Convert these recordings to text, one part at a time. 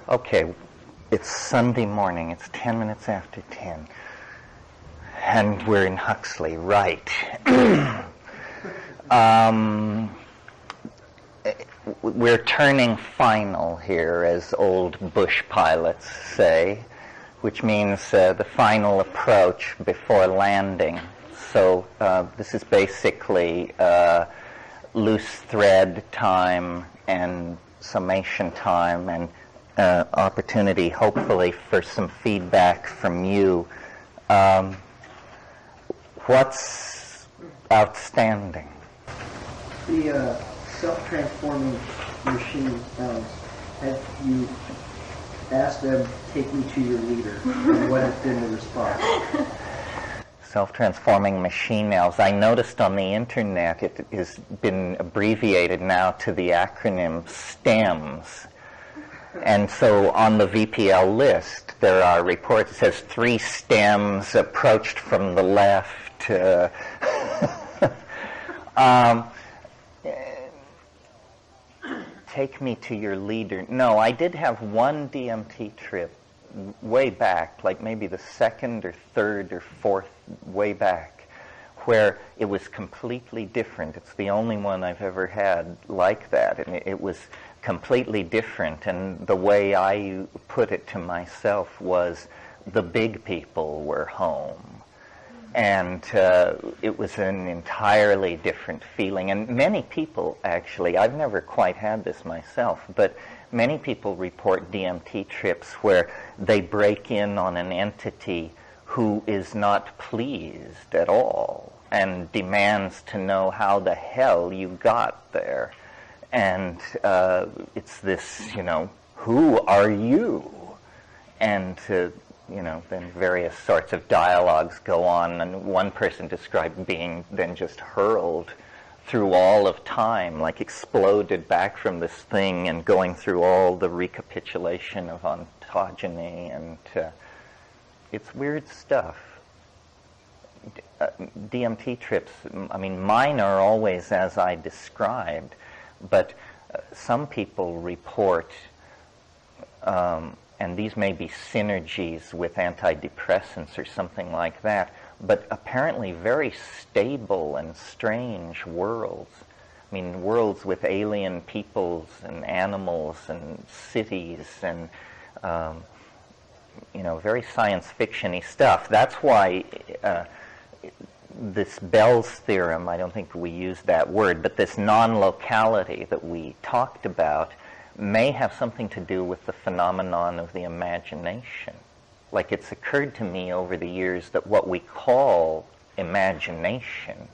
Okay, it's Sunday morning. It's 10 minutes after 10. And we're in Huxley, right. We're turning final here, as old bush pilots say, which means the final approach before landing. So this is basically loose thread time and summation time and opportunity, hopefully, for some feedback from you. What's outstanding? The self-transforming machine, have you asked them, take me to your leader, and what has been the response? Self-transforming machine elves. I noticed on the internet it has been abbreviated now to the acronym STEMS. And so on the VPL list there are reports that says 3 stems approached from the left. Take me to your leader. No, I did have one DMT trip way back, like maybe the 2nd or 3rd or 4th way back, where it was completely different. It's the only one I've ever had like that, and it was completely different. And the way I put it to myself was the big people were home. And it was an entirely different feeling. And many people, actually, I've never quite had this myself, but many people report DMT trips where they break in on an entity who is not pleased at all and demands to know how the hell you got there. And it's this, who are you? And then various sorts of dialogues go on, and one person described being then just hurled through all of time, like exploded back from this thing and going through all the recapitulation of ontogeny, and it's weird stuff. DMT trips, mine are always as I described, but some people report and these may be synergies with antidepressants or something like that, but apparently very stable and strange worlds. Worlds with alien peoples and animals and cities and, very science fiction-y stuff. That's why this Bell's theorem, I don't think we used that word, but this non-locality that we talked about may have something to do with the phenomenon of the imagination. Like, it's occurred to me over the years that what we call imagination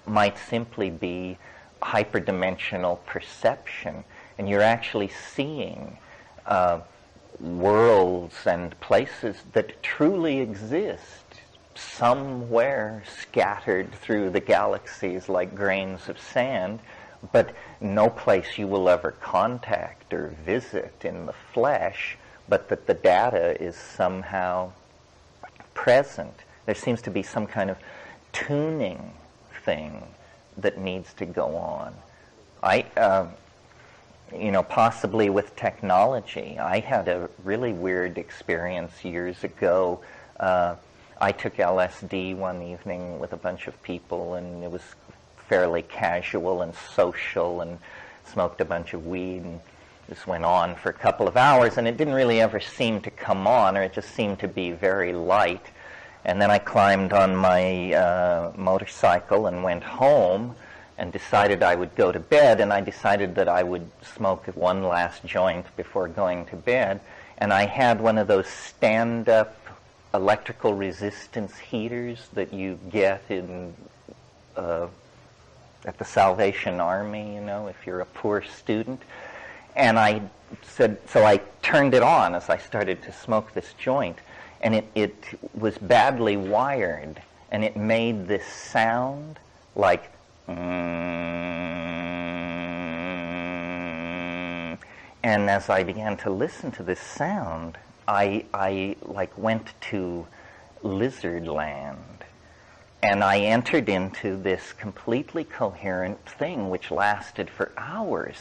might simply be hyperdimensional perception, and you're actually seeing worlds and places that truly exist somewhere scattered through the galaxies like grains of sand, but no place you will ever contact or visit in the flesh, but that the data is somehow present. There seems to be some kind of tuning thing that needs to go on. Possibly with technology. I had a really weird experience years ago. I took LSD one evening with a bunch of people, and it was fairly casual and social, and smoked a bunch of weed, and this went on for a couple of hours, and it didn't really ever seem to come on, or it just seemed to be very light. And then I climbed on my motorcycle and went home and decided I would go to bed, and I decided that I would smoke one last joint before going to bed. And I had one of those stand-up electrical resistance heaters that you get in at the Salvation Army, if you're a poor student. And I said, so I turned it on as I started to smoke this joint, and it was badly wired, and it made this sound like, and as I began to listen to this sound, I went to lizard land. And I entered into this completely coherent thing which lasted for hours.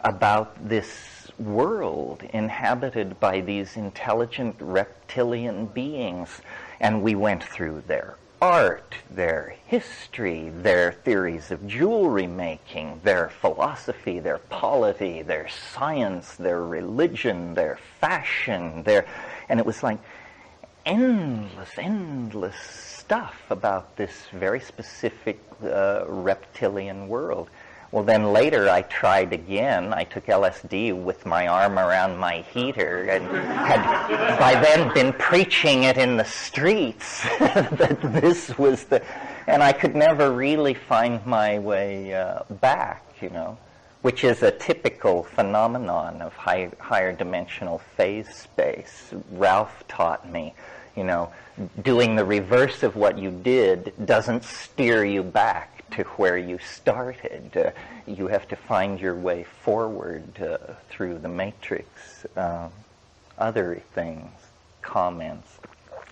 about this world inhabited by these intelligent reptilian beings. And we went through their art, their history, their theories of jewelry making, their philosophy, their polity, their science, their religion, their fashion, and it was like endless stuff about this very specific reptilian world. Well, then later I tried again. I took LSD with my arm around my heater and had by then been preaching it in the streets that this was and I could never really find my way back, which is a typical phenomenon of higher dimensional phase space. Ralph taught me, doing the reverse of what you did doesn't steer you back to where you started. You have to find your way forward through the matrix. Other things, comments.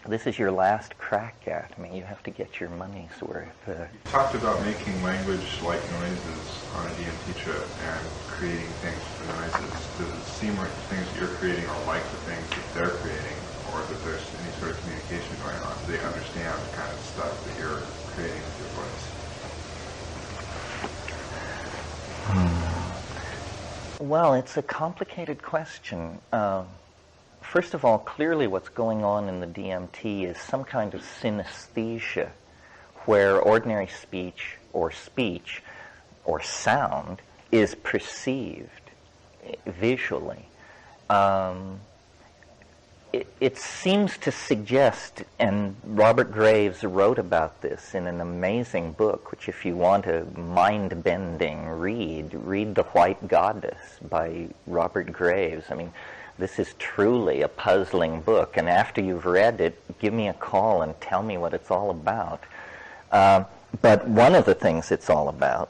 This is your last crack at me. You have to get your money's worth. You talked about making language-like noises on a DMT trip and creating things for noises. Does it seem like the things that you're creating are like the things that they're creating, or that there's any sort of communication going on? Do they understand the kind of stuff that you're creating with your voice? Well, it's a complicated question. First of all, clearly what's going on in the DMT is some kind of synesthesia, where ordinary speech or sound is perceived visually. It seems to suggest, and Robert Graves wrote about this in an amazing book, which if you want a mind-bending read The White Goddess by Robert Graves. I mean, this is truly a puzzling book, and after you've read it, give me a call and tell me what it's all about. But one of the things it's all about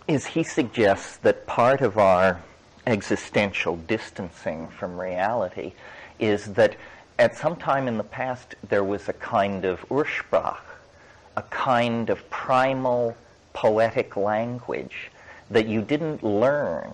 is he suggests that part of our existential distancing from reality is that at some time in the past there was a kind of Ursprach, a kind of primal poetic language that you didn't learn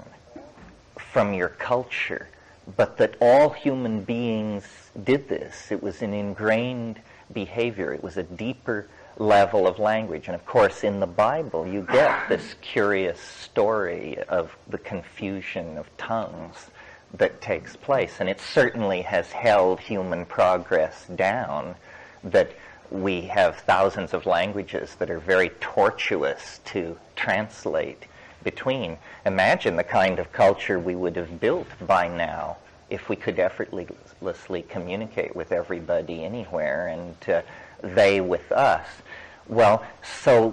from your culture, but that all human beings did this. It was an ingrained behavior. It was a deeper level of language. And of course, in the Bible, you get this curious story of the confusion of tongues that takes place. And it certainly has held human progress down, that we have thousands of languages that are very tortuous to translate between. Imagine the kind of culture we would have built by now if we could effortlessly communicate with everybody anywhere, and they with us. Well, so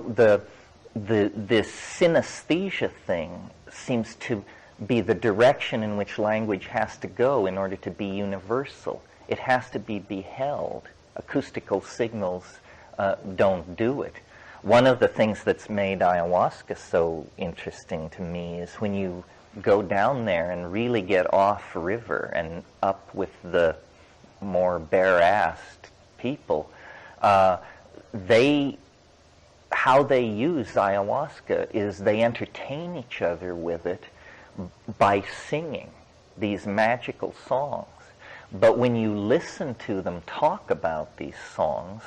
this synesthesia thing seems to be the direction in which language has to go in order to be universal. It has to be beheld. Acoustical signals don't do it. One of the things that's made ayahuasca so interesting to me is when you go down there and really get off river and up with the more bare-assed people, how they use ayahuasca is they entertain each other with it by singing these magical songs. But when you listen to them talk about these songs,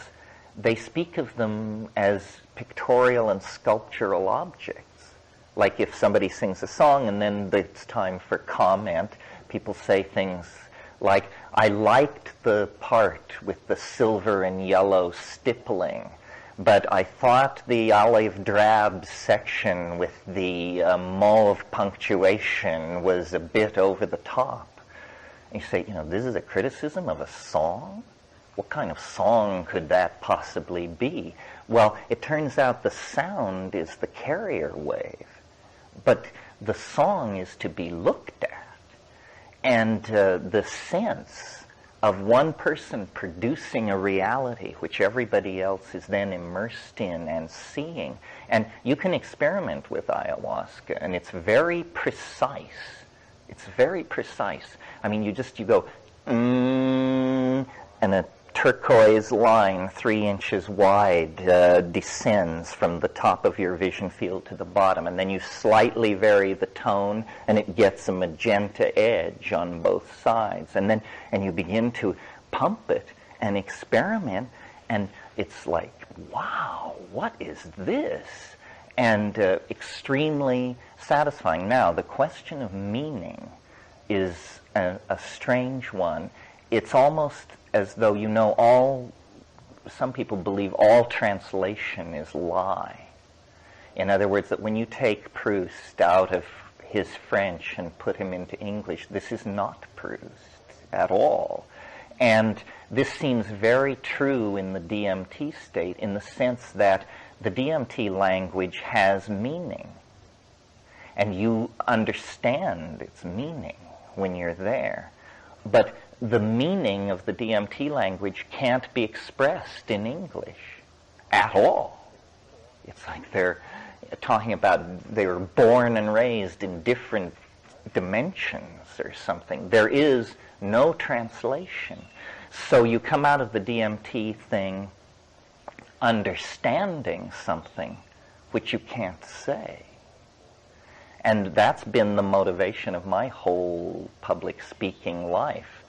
they speak of them as pictorial and sculptural objects. Like if somebody sings a song and then it's time for comment, people say things like, I liked the part with the silver and yellow stippling, but I thought the olive drab section with the mauve punctuation was a bit over the top. And you say, this is a criticism of a song? What kind of song could that possibly be? Well, it turns out the sound is the carrier wave, but the song is to be looked at. And the sense of one person producing a reality which everybody else is then immersed in and seeing. And you can experiment with ayahuasca, and it's very precise. It's very precise. I mean, you go, and a turquoise line 3 inches wide descends from the top of your vision field to the bottom, and then you slightly vary the tone and it gets a magenta edge on both sides, and you begin to pump it and experiment, and it's like, wow, what is this? And extremely satisfying. Now, the question of meaning is a strange one. It's almost as though some people believe all translation is lie. In other words, that when you take Proust out of his French and put him into English, this is not Proust at all. And this seems very true in the DMT state, in the sense that the DMT language has meaning, and you understand its meaning when you're there. But the meaning of the DMT language can't be expressed in English at all. It's like they're talking about they were born and raised in different dimensions or something. There is no translation. So you come out of the DMT thing understanding something which you can't say. And that's been the motivation of my whole public speaking life.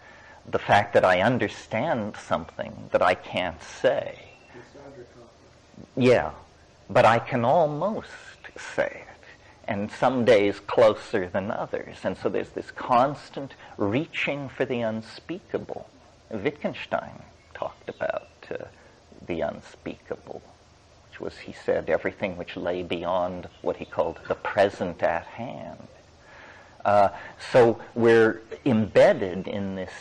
The fact that I understand something that I can't say. You sound your confidence. Yeah, but I can almost say it. And some days closer than others. And so there's this constant reaching for the unspeakable. Wittgenstein talked about the unspeakable, which was, he said, everything which lay beyond what he called the present at hand. So we're embedded in this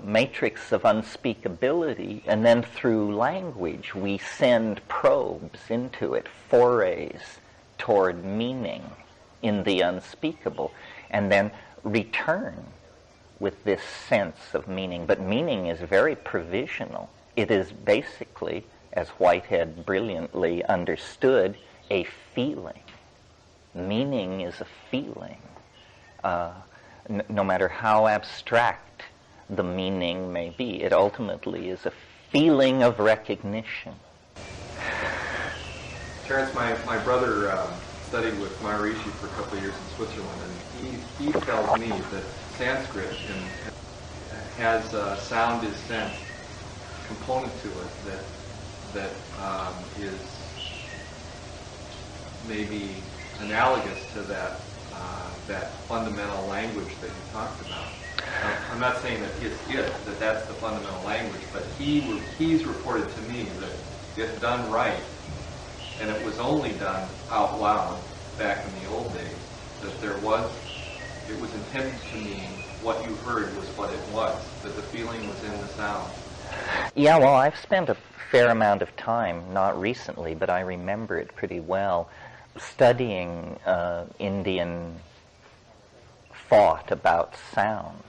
matrix of unspeakability, and then through language we send probes into it, forays toward meaning in the unspeakable, and then return with this sense of meaning. But meaning is very provisional. It is basically, as Whitehead brilliantly understood, a feeling. Meaning is a feeling. No matter how abstract the meaning may be, it ultimately is a feeling of recognition. Terence, my brother studied with Maharishi for a couple of years in Switzerland, and he tells me that Sanskrit has sound is sense component to it that is maybe analogous to that fundamental language that you talked about. I'm not saying that it's it, that's the fundamental language, but he's reported to me that if done right, and it was only done out loud back in the old days, that it was intended to mean what you heard was what it was, that the feeling was in the sound. Yeah, well, I've spent a fair amount of time, not recently, but I remember it pretty well, studying Indian thought about sound.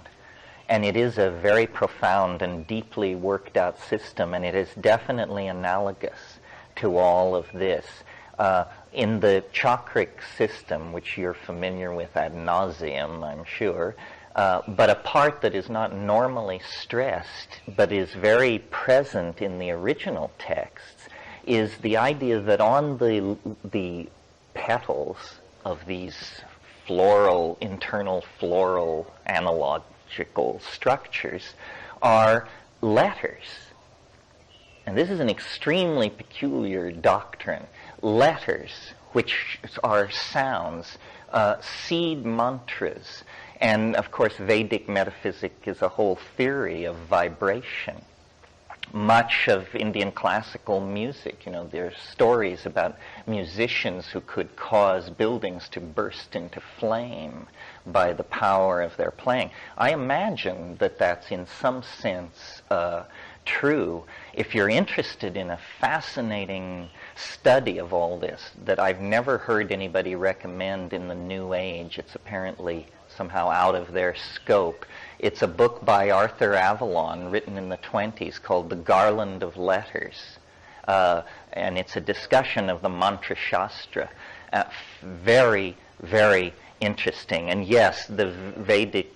And it is a very profound and deeply worked out system, and it is definitely analogous to all of this. In the chakric system, which you're familiar with ad nauseum, I'm sure, but a part that is not normally stressed, but is very present in the original texts, is the idea that on the petals of these internal floral analogical structures are letters. And this is an extremely peculiar doctrine. Letters, which are sounds, seed mantras, and of course Vedic metaphysic is a whole theory of vibration. Much of Indian classical music, there are stories about musicians who could cause buildings to burst into flame by the power of their playing. I imagine that that's in some sense true. If you're interested in a fascinating study of all this that I've never heard anybody recommend in the New Age, it's apparently somehow out of their scope. It's a book by Arthur Avalon written in the 1920s called The Garland of Letters. And it's a discussion of the Mantra Shastra. Very, very interesting. And yes, the Vedic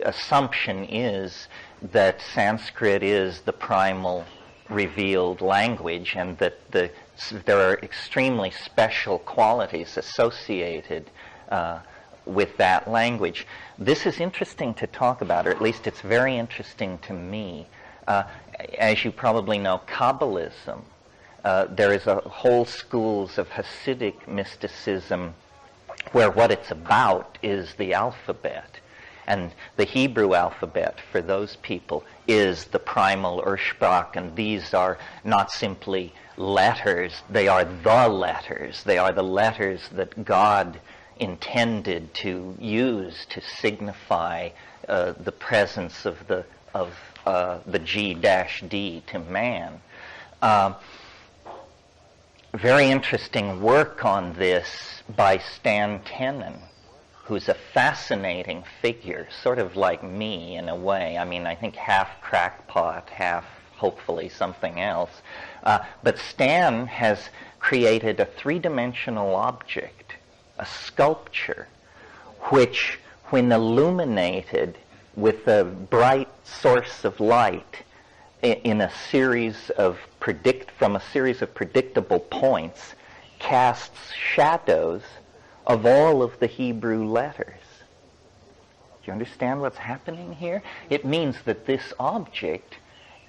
assumption is that Sanskrit is the primal revealed language, and that there are extremely special qualities associated with that language. This is interesting to talk about, or at least it's very interesting to me. As you probably know, Kabbalism, there is a whole schools of Hasidic mysticism where what it's about is the alphabet. And the Hebrew alphabet, for those people, is the primal Ursprach, and these are not simply letters, they are the letters. They are the letters that God intended to use to signify the presence of the G-D to man. Very interesting work on this by Stan Tenen, who's a fascinating figure, sort of like me in a way. I mean, I think half crackpot, half hopefully something else. But Stan has created a three-dimensional object, a sculpture, which, when illuminated with a bright source of light in a series of from a series of predictable points, casts shadows of all of the Hebrew letters. Do you understand what's happening here? It means that this object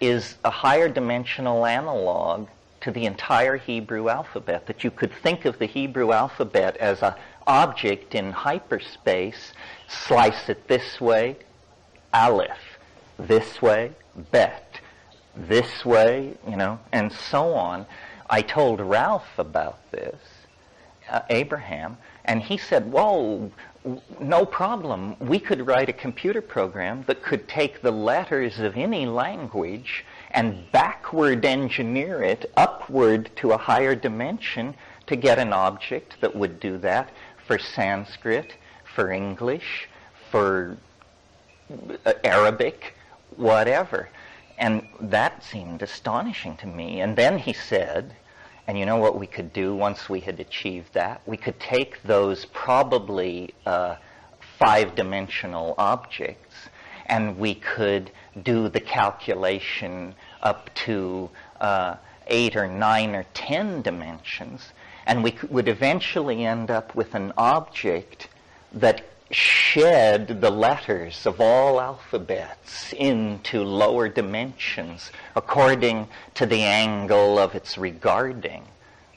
is a higher dimensional analog to the entire Hebrew alphabet, that you could think of the Hebrew alphabet as an object in hyperspace, slice it this way, Aleph, this way, Bet, this way, and so on. I told Ralph about this, Abraham, and he said, whoa, no problem. We could write a computer program that could take the letters of any language and backward engineer it upward to a higher dimension to get an object that would do that for Sanskrit, for English, for Arabic, whatever. And that seemed astonishing to me. And then he said, and you know what we could do once we had achieved that? We could take those probably five-dimensional objects, and we could do the calculation up to 8 or 9 or 10 dimensions, and we would eventually end up with an object that shed the letters of all alphabets into lower dimensions according to the angle of its regarding.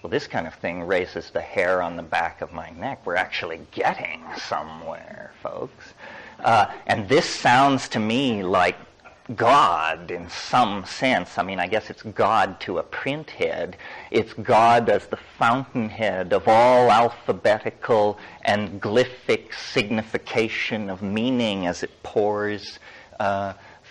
Well, this kind of thing raises the hair on the back of my neck. We're actually getting somewhere, folks. And this sounds to me like God in some sense. I mean, I guess it's God to a printhead. It's God as the fountainhead of all alphabetical and glyphic signification of meaning as it pours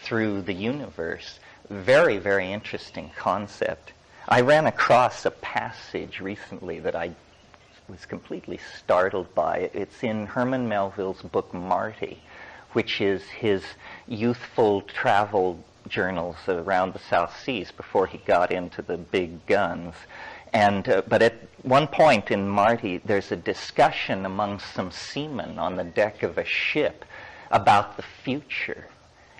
through the universe. Very, very interesting concept. I ran across a passage recently that I was completely startled by. It's in Herman Melville's book Marty, which is his youthful travel journals around the South Seas before he got into the big guns. And but at one point in Marty, there's a discussion among some seamen on the deck of a ship about the future.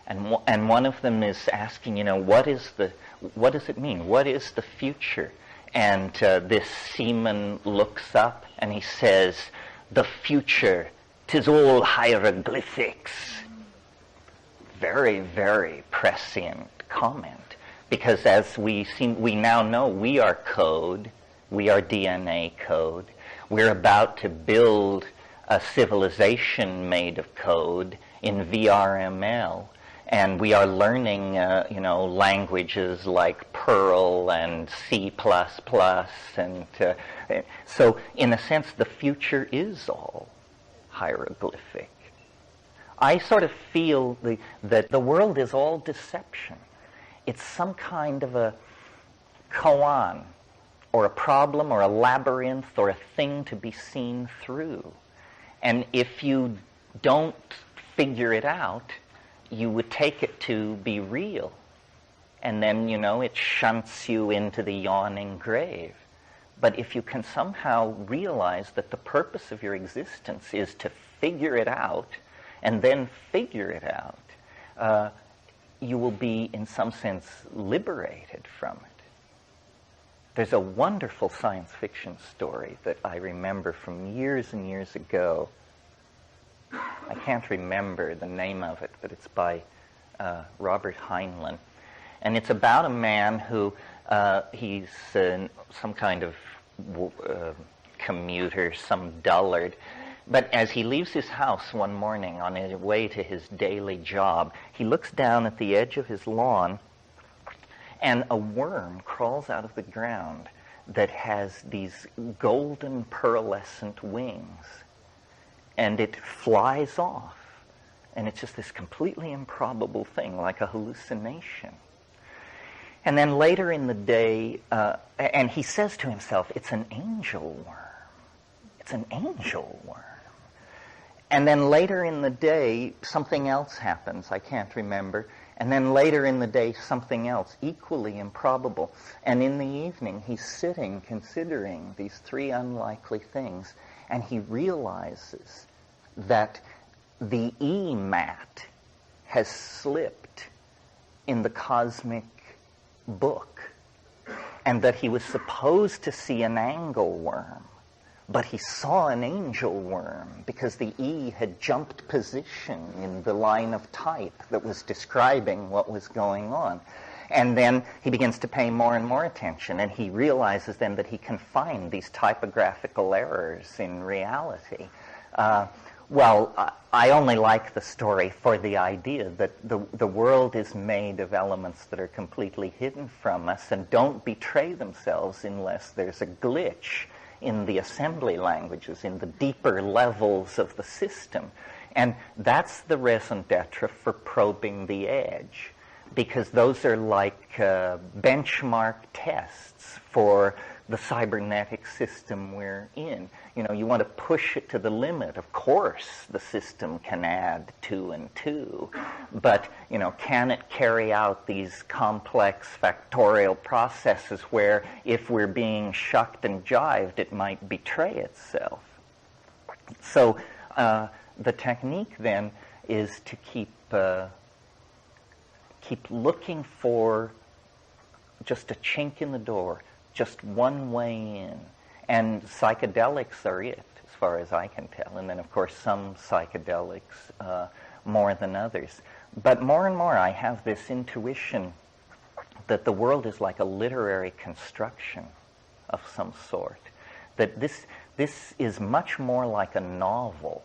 And one of them is asking, what does it mean? What is the future? And this seaman looks up and he says, the future, 'tis all hieroglyphics. Very, very prescient comment, because as we now know, we are code, we are DNA code. We're about to build a civilization made of code in VRML, and we are learning, languages like Perl and C++, and so in a sense, the future is all hieroglyphic. I sort of feel that the world is all deception. It's some kind of a koan, or a problem, or a labyrinth, or a thing to be seen through. And if you don't figure it out, you would take it to be real. And then, it shunts you into the yawning grave. But if you can somehow realize that the purpose of your existence is to figure it out, and then figure it out, you will be, in some sense, liberated from it. There's a wonderful science fiction story that I remember from years and years ago. I can't remember the name of it, but it's by Robert Heinlein. And it's about a man who, he's some kind of commuter, some dullard. But as he leaves his house one morning on his way to his daily job, he looks down at the edge of his lawn, and a worm crawls out of the ground that has these golden pearlescent wings. And it flies off. And it's just this completely improbable thing, like a hallucination. And then later in the day, and he says to himself, it's an angel worm. It's an angel worm. And then later in the day, something else happens. I can't remember. And then later in the day, something else, equally improbable. And in the evening, he's sitting, considering these three unlikely things, and he realizes that the E mat has slipped in the cosmic book, and that he was supposed to see an angle worm, but he saw an angel worm because the E had jumped position in the line of type that was describing what was going on. And then he begins to pay more and more attention, and he realizes then that he can find these typographical errors in reality. I only like the story for the idea that the world is made of elements that are completely hidden from us and don't betray themselves unless there's a glitch in the assembly languages, in the deeper levels of the system. And that's the raison d'etre for probing the edge, because those are like benchmark tests for the cybernetic system we're in. You know, you want to push it to the limit. Of course, the system can add 2 and 2, but, you know, can it carry out these complex factorial processes where if we're being shucked and jived, it might betray itself? So the technique then is to keep looking for just a chink in the door, just one way in. And psychedelics are it, as far as I can tell. And then, of course, some psychedelics more than others. But more and more I have this intuition that the world is like a literary construction of some sort. That this is much more like a novel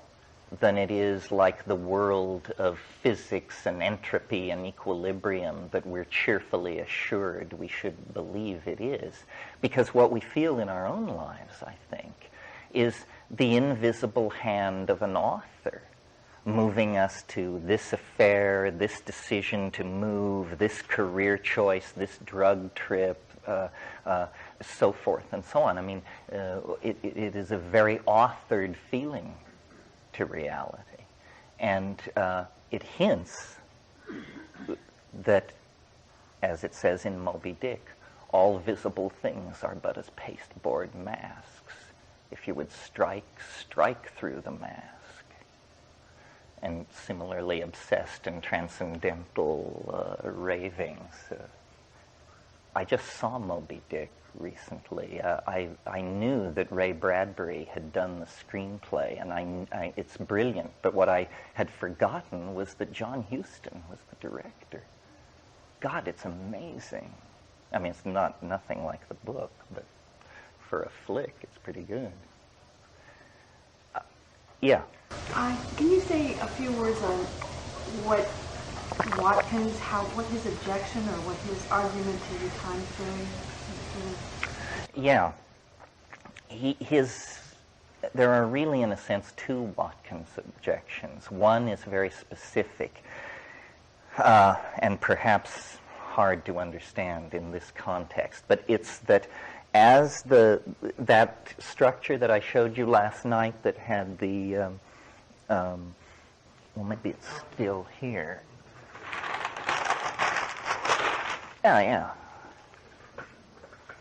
than it is like the world of physics and entropy and equilibrium that we're cheerfully assured we should believe it is. Because what we feel in our own lives, I think, is the invisible hand of an author moving us to this affair, this decision to move, this career choice, this drug trip, so forth and so on. I mean, it is a very authored feeling to reality. And it hints that, as it says in Moby Dick, all visible things are but as pasteboard masks. If you would strike through the mask. And similarly obsessed and transcendental ravings. I just saw Moby Dick recently. I knew that Ray Bradbury had done the screenplay, and it's brilliant. But what I had forgotten was that John Huston was the director. God, it's amazing. I mean, it's nothing like the book, but for a flick, it's pretty good. Yeah. Can you say a few words on what Watkins, what his objection or what his argument to your time theory? Yeah. There are really, in a sense, two Watkins objections. One is very specific and perhaps hard to understand in this context, but it's that as that structure that I showed you last night that had the, well, maybe it's still here. Yeah.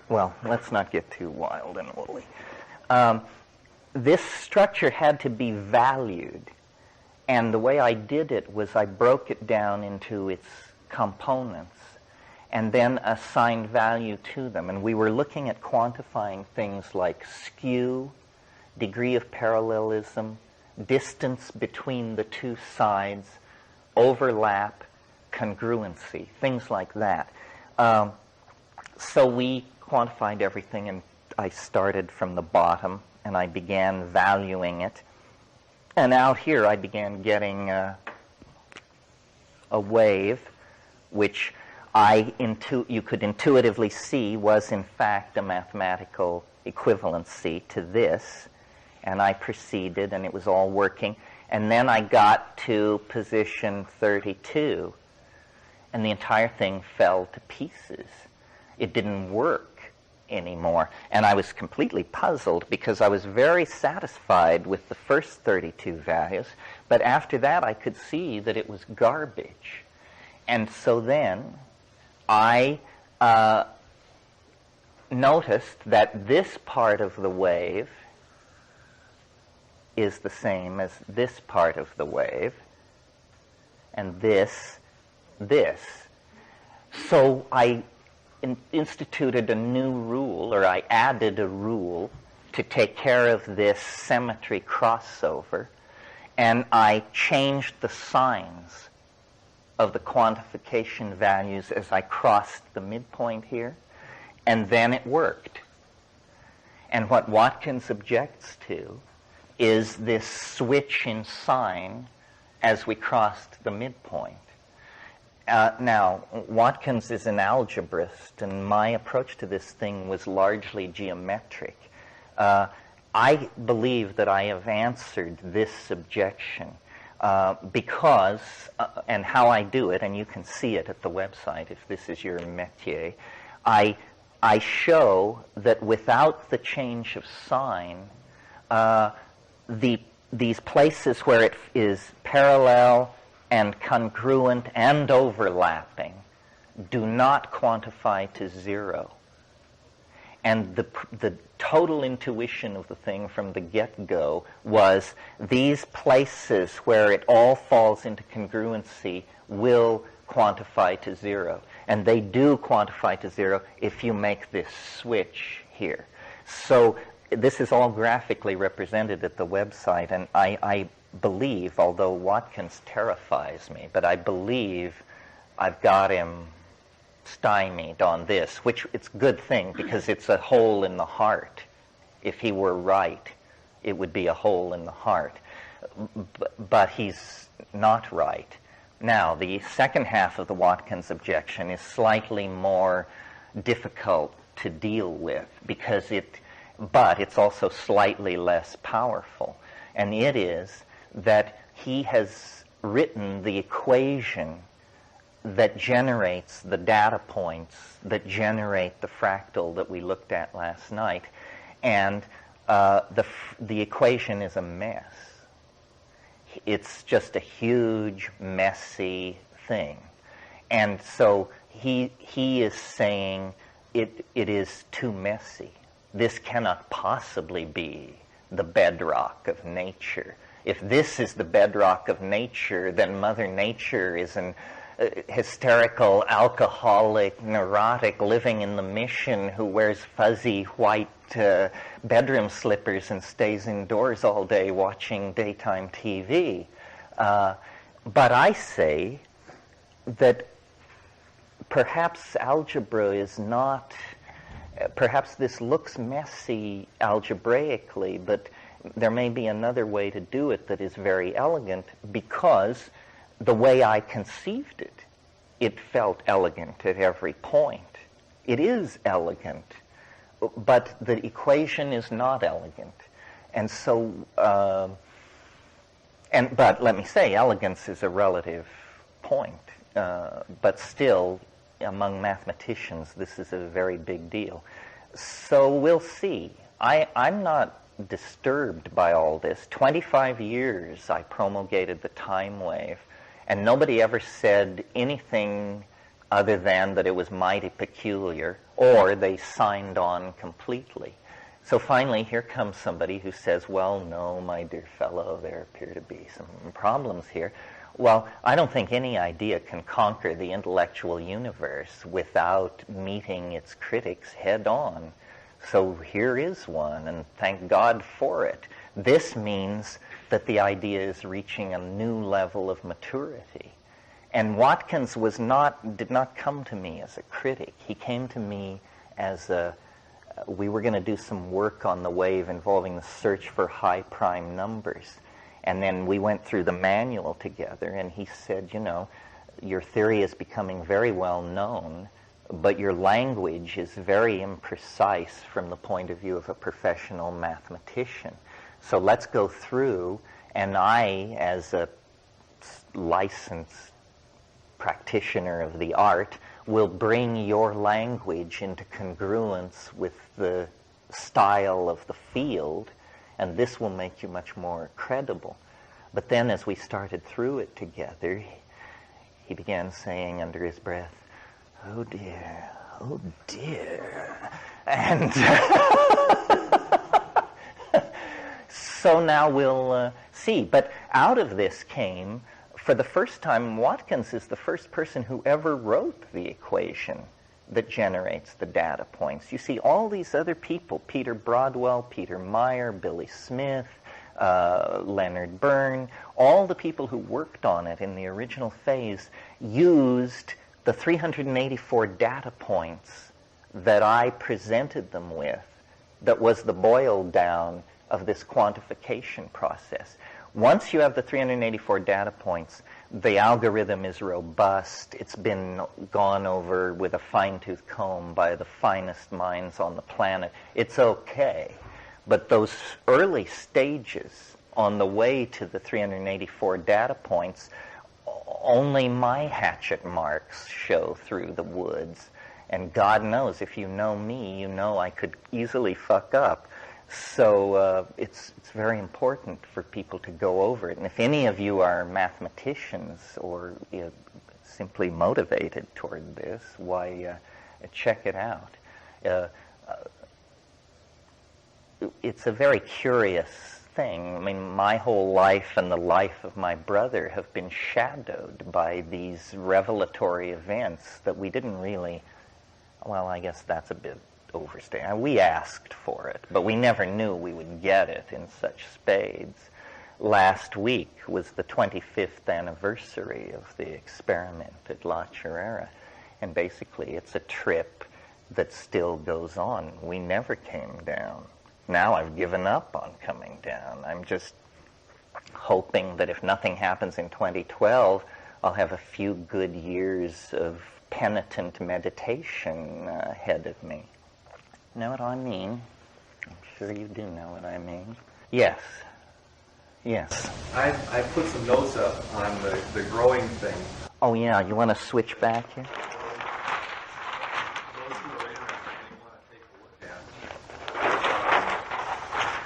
Well, let's not get too wild and woolly. This structure had to be valued, and the way I did it was I broke it down into its components and then assigned value to them. And we were looking at quantifying things like skew, degree of parallelism, distance between the two sides, overlap, congruency, things like that. So we quantified everything, and I started from the bottom, and I began valuing it. And out here I began getting a wave, which you could intuitively see was in fact a mathematical equivalency to this. And I proceeded, and it was all working. And then I got to position 32, and the entire thing fell to pieces. It didn't work anymore. And I was completely puzzled because I was very satisfied with the first 32 values, but after that I could see that it was garbage. And so then I noticed that this part of the wave is the same as this part of the wave, and this. So I instituted a new rule, or I added a rule to take care of this symmetry crossover, and I changed the signs of the quantification values as I crossed the midpoint here, and then it worked. And what Watkins objects to is this switch in sign as we crossed the midpoint. Now, Watkins is an algebraist, and my approach to this thing was largely geometric. I believe that I have answered this objection because, and how I do it, and you can see it at the website if this is your métier, I show that without the change of sign, these places where it is parallel and congruent and overlapping do not quantify to zero. And the total intuition of the thing from the get-go was these places where it all falls into congruency will quantify to zero. And they do quantify to zero if you make this switch here. So this is all graphically represented at the website, and I believe, although Watkins terrifies me, but I believe I've got him stymied on this, which it's a good thing because it's a hole in the heart. If he were right, it would be a hole in the heart. But he's not right. Now, the second half of the Watkins objection is slightly more difficult to deal with because but it's also slightly less powerful. And it is that he has written the equation that generates the data points that generate the fractal that we looked at last night. And the equation is a mess. It's just a huge, messy thing. And so he is saying it is too messy. This cannot possibly be the bedrock of nature. If this is the bedrock of nature, then Mother Nature is an hysterical, alcoholic, neurotic, living in the mission who wears fuzzy white bedroom slippers and stays indoors all day watching daytime TV. But I say that perhaps algebra is not, perhaps this looks messy algebraically, but there may be another way to do it that is very elegant because the way I conceived it, it felt elegant at every point. It is elegant, but the equation is not elegant. And so, but let me say, elegance is a relative point. But still, among mathematicians, this is a very big deal. So we'll see. I'm not disturbed by all this. 25 years I promulgated the time wave, and nobody ever said anything other than that it was mighty peculiar, or they signed on completely. So finally, here comes somebody who says, well, no, my dear fellow, there appear to be some problems here. Well, I don't think any idea can conquer the intellectual universe without meeting its critics head on. So here is one, and thank God for it. This means that the idea is reaching a new level of maturity. And Watkins did not come to me as a critic. He came to me as we were going to do some work on the wave involving the search for high prime numbers. And then we went through the manual together, and he said, your theory is becoming very well known, but your language is very imprecise from the point of view of a professional mathematician. So let's go through, and I, as a licensed practitioner of the art, will bring your language into congruence with the style of the field, and this will make you much more credible. But then as we started through it together, he began saying under his breath, oh dear. And so now we'll see. But out of this came, for the first time, Watkins is the first person who ever wrote the equation that generates the data points. You see, all these other people, Peter Broadwell, Peter Meyer, Billy Smith, Leonard Byrne, all the people who worked on it in the original phase used the 384 data points that I presented them with, that was the boiled down of this quantification process. Once you have the 384 data points, the algorithm is robust. It's been gone over with a fine-tooth comb by the finest minds on the planet. It's okay. But those early stages on the way to the 384 data points, only my hatchet marks show through the woods. And God knows, if you know me, you know I could easily fuck up. So it's very important for people to go over it. And if any of you are mathematicians or simply motivated toward this, why, check it out. It's a very curious thing. I mean, my whole life and the life of my brother have been shadowed by these revelatory events that we didn't really, well, I guess that's a bit overstating. We asked for it, but we never knew we would get it in such spades. Last week was the 25th anniversary of the experiment at La Cherish, and basically it's a trip that still goes on. We never came down. Now I've given up on coming down. I'm just hoping that if nothing happens in 2012, I'll have a few good years of penitent meditation ahead of me. Know what I mean? I'm sure you do know what I mean. Yes. Yes. I put some notes up on the growing thing. Oh, yeah. You want to switch back here? Those who are interested may want to take a look at.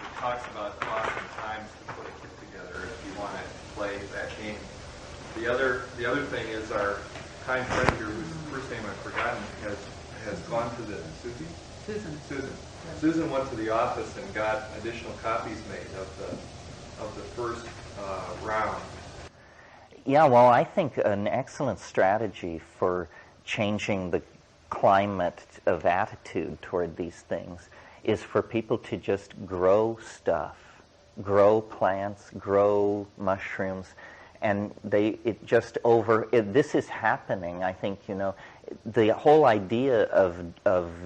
It talks about cost and times to put a kit together if you want to play that game. The other thing is our kind friend here, whose first name I've forgotten, has gone to the Susan went to the office and got additional copies made of the first round. Yeah, well, I think an excellent strategy for changing the climate of attitude toward these things is for people to just grow stuff, grow plants, grow mushrooms, and this is happening. I think, the whole idea of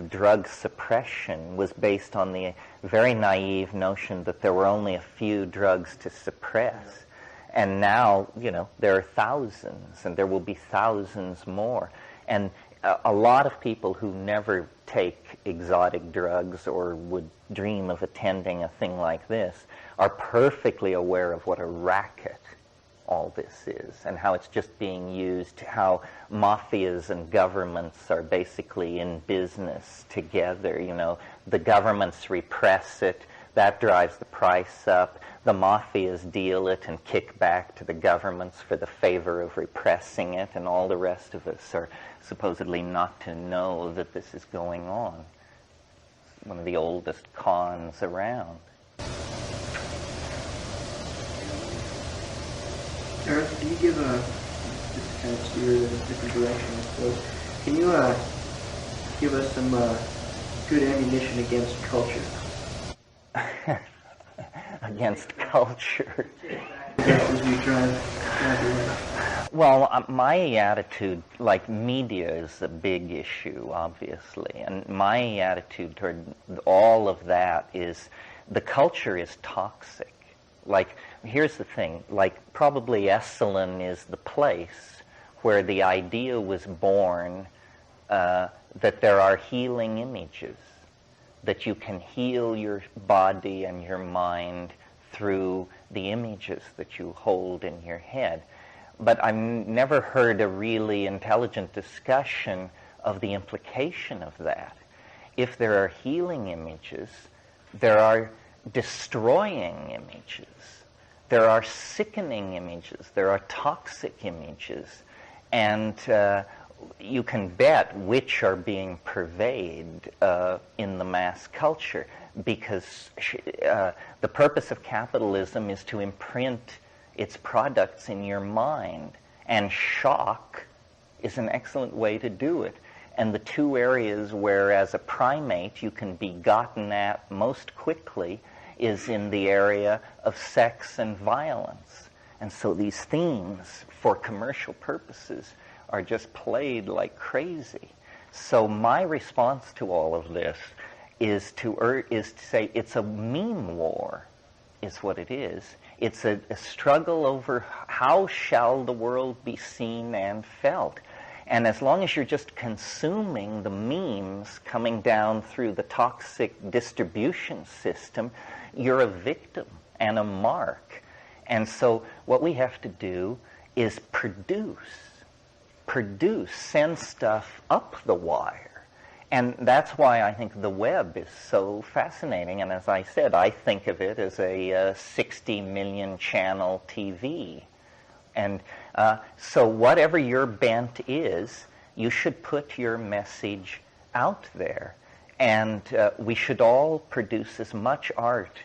drug suppression was based on the very naive notion that there were only a few drugs to suppress. And now, there are thousands, and there will be thousands more. And a lot of people who never take exotic drugs or would dream of attending a thing like this are perfectly aware of what a racket all this is, and how it's just being used, how mafias and governments are basically in business together. The governments repress it, that drives the price up, the mafias deal it and kick back to the governments for the favor of repressing it, and all the rest of us are supposedly not to know that this is going on. It's one of the oldest cons around. Terence, can you give just kind of steer in a different direction, I suppose. Can you give us some good ammunition against culture? Against culture. As we try to Well, my attitude, like media is a big issue, obviously, and my attitude toward all of that is the culture is toxic. Like, here's the thing, like probably Esalen is the place where the idea was born that there are healing images, that you can heal your body and your mind through the images that you hold in your head. But I've never heard a really intelligent discussion of the implication of that. If there are healing images, there are destroying images, there are sickening images, there are toxic images, and you can bet which are being purveyed in the mass culture, because the purpose of capitalism is to imprint its products in your mind, and shock is an excellent way to do it. And the two areas where as a primate you can be gotten at most quickly is in the area of sex and violence. And so these themes for commercial purposes are just played like crazy. So my response to all of this is to say it's a meme war, is what it is. It's a struggle over how shall the world be seen and felt. And as long as you're just consuming the memes coming down through the toxic distribution system, you're a victim and a mark. And so what we have to do is produce, send stuff up the wire. And that's why I think the web is so fascinating. And as I said, I think of it as a 60 million channel TV. And so whatever your bent is, you should put your message out there. And we should all produce as much art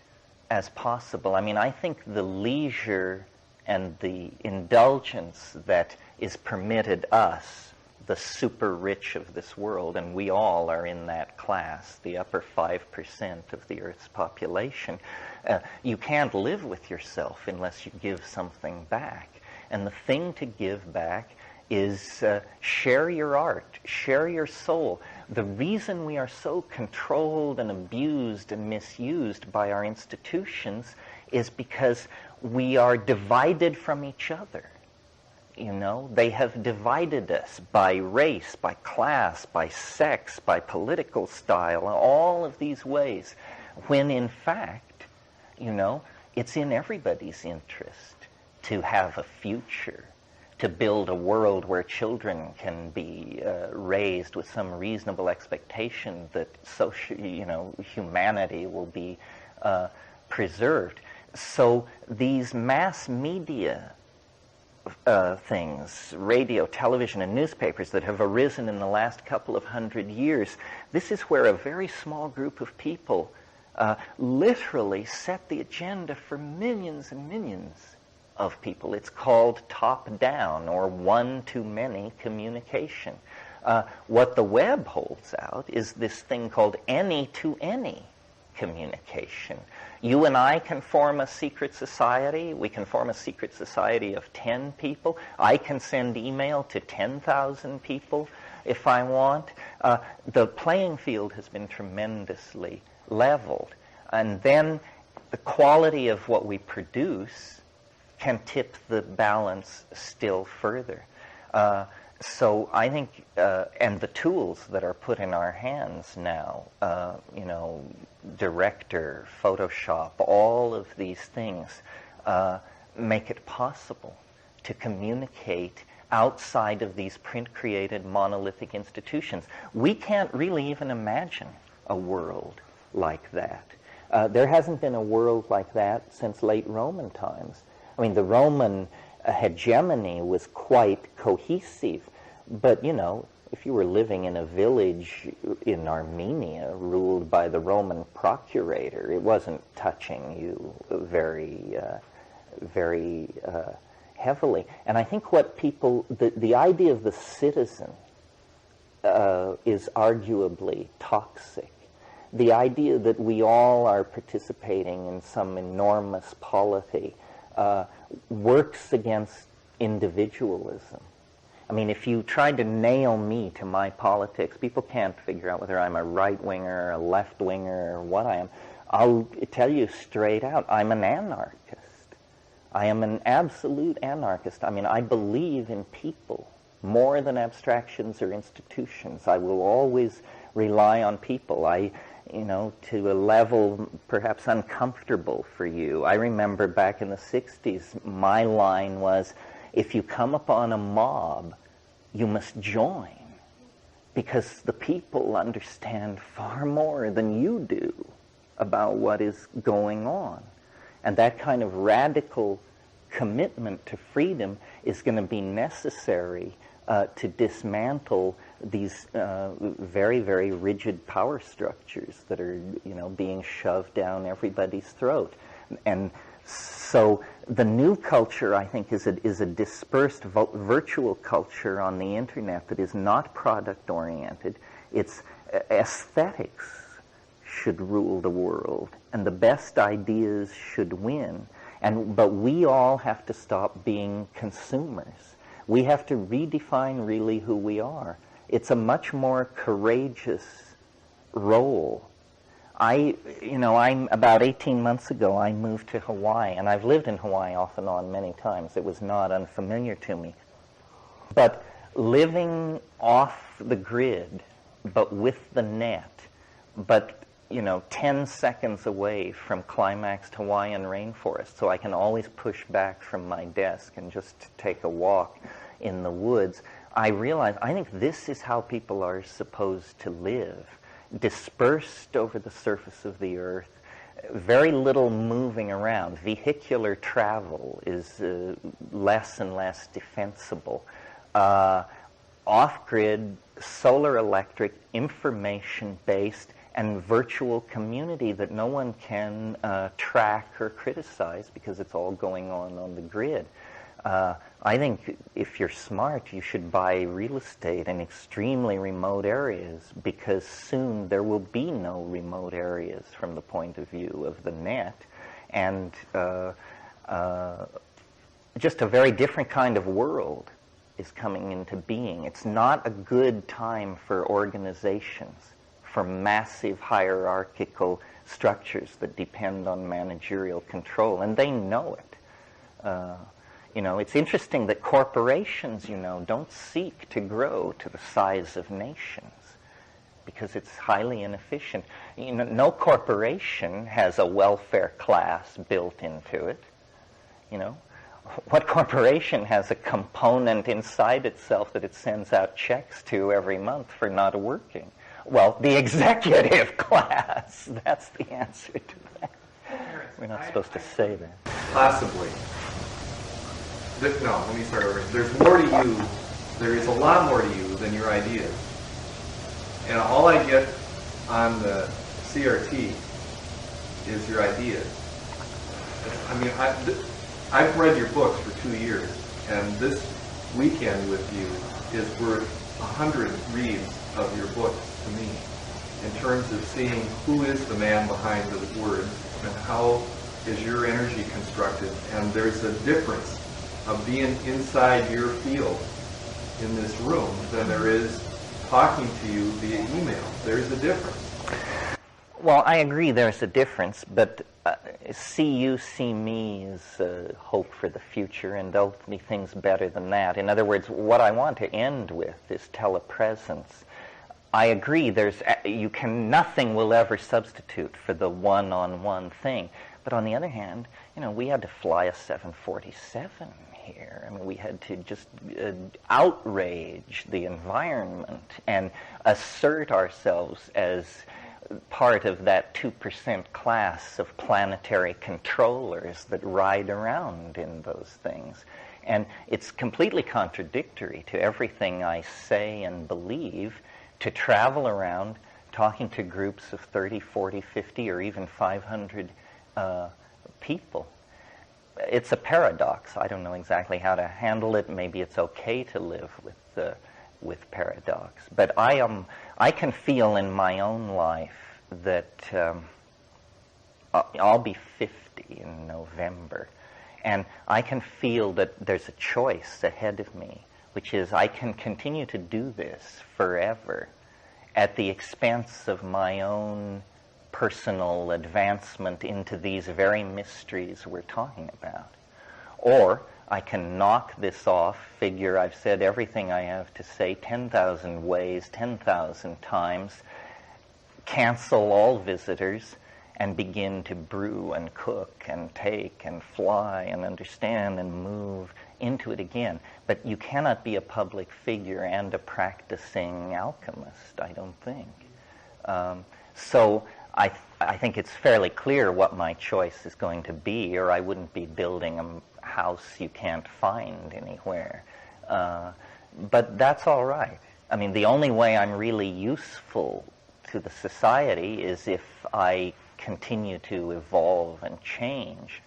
as possible. I mean, I think the leisure and the indulgence that is permitted us, the super rich of this world, and we all are in that class, the upper 5% of the Earth's population, you can't live with yourself unless you give something back. And the thing to give back is share your art, share your soul. The reason we are so controlled and abused and misused by our institutions is because we are divided from each other. You know, they have divided us by race, by class, by sex, by political style, all of these ways, when in fact, you know, it's in everybody's interest to have a future, to build a world where children can be raised with some reasonable expectation that humanity will be preserved. So these mass media things, radio, television, and newspapers that have arisen in the last couple of 100 years, this is where a very small group of people literally set the agenda for millions and millions of people. It's called top-down or one-to-many communication. What the web holds out is this thing called any-to-any communication. You and I can form a secret society. We can form a secret society of 10 people. I can send email to 10,000 people if I want. The playing field has been tremendously leveled. And then the quality of what we produce can tip the balance still further. So I think, and the tools that are put in our hands now, Director, Photoshop, all of these things make it possible to communicate outside of these print-created monolithic institutions. We can't really even imagine a world like that. There hasn't been a world like that since late Roman times. I mean, the Roman hegemony was quite cohesive, but, if you were living in a village in Armenia ruled by the Roman procurator, it wasn't touching you very heavily. And I think what people, the idea of the citizen is arguably toxic. The idea that we all are participating in some enormous polity works against individualism. I mean, if you tried to nail me to my politics, people can't figure out whether I'm a right-winger or a left-winger or what I am. I'll tell you straight out, I'm an anarchist. I am an absolute anarchist. I mean, I believe in people more than abstractions or institutions. I will always rely on people. To a level perhaps uncomfortable for you. I remember back in the 60s, my line was, if you come upon a mob, you must join, because the people understand far more than you do about what is going on. And that kind of radical commitment to freedom is going to be necessary to dismantle these very, very rigid power structures that are, being shoved down everybody's throat. And so the new culture, I think, is a dispersed virtual culture on the internet that is not product-oriented. It's aesthetics should rule the world, and the best ideas should win. But we all have to stop being consumers. We have to redefine really who we are. It's a much more courageous role. I'm about 18 months ago, I moved to Hawaii, and I've lived in Hawaii off and on many times. It was not unfamiliar to me. But living off the grid, but with the net, but 10 seconds away from climaxed Hawaiian rainforest, so I can always push back from my desk and just take a walk in the woods, I realize, I think this is how people are supposed to live, dispersed over the surface of the earth, very little moving around. Vehicular travel is less and less defensible. Off-grid, solar electric, information-based, and virtual community that no one can track or criticize because it's all going on the grid. I think if you're smart, you should buy real estate in extremely remote areas, because soon there will be no remote areas from the point of view of the net, and just a very different kind of world is coming into being. It's not a good time for organizations, for massive hierarchical structures that depend on managerial control, and they know it. It's interesting that corporations, don't seek to grow to the size of nations because it's highly inefficient. No corporation has a welfare class built into it. What corporation has a component inside itself that it sends out checks to every month for not working? Well, the executive class. That's the answer to that. We're not supposed to say that. Possibly. No, let me start over. There's more to you. There is a lot more to you than your ideas. And all I get on the CRT is your ideas. I've read your books for 2 years, and this weekend with you is worth 100 reads of your books to me, in terms of seeing who is the man behind the words and how is your energy constructed. And there's a difference of being inside your field in this room than there is talking to you via email. There's a difference. Well, I agree there's a difference, but see you, see me is hope for the future, and there'll be things better than that. In other words, what I want to end with is telepresence. I agree nothing will ever substitute for the one-on-one thing. But on the other hand, we had to fly a 747 here. We had to just outrage the environment and assert ourselves as part of that 2% class of planetary controllers that ride around in those things. And it's completely contradictory to everything I say and believe to travel around talking to groups of 30, 40, 50, or even 500 people. it's a paradox. I don't know exactly how to handle it. Maybe it's okay to live with paradox. But I can feel in my own life that I'll be 50 in November, and I can feel that there's a choice ahead of me, which is I can continue to do this forever at the expense of my own personal advancement into these very mysteries we're talking about. Or I can knock this off, figure I've said everything I have to say 10,000 ways, 10,000 times, cancel all visitors, and begin to brew and cook and take and fly and understand and move into it again. But you cannot be a public figure and a practicing alchemist, I don't think. So I think it's fairly clear what my choice is going to be, or I wouldn't be building a house you can't find anywhere. But that's all right. I mean, the only way I'm really useful to the society is if I continue to evolve and change,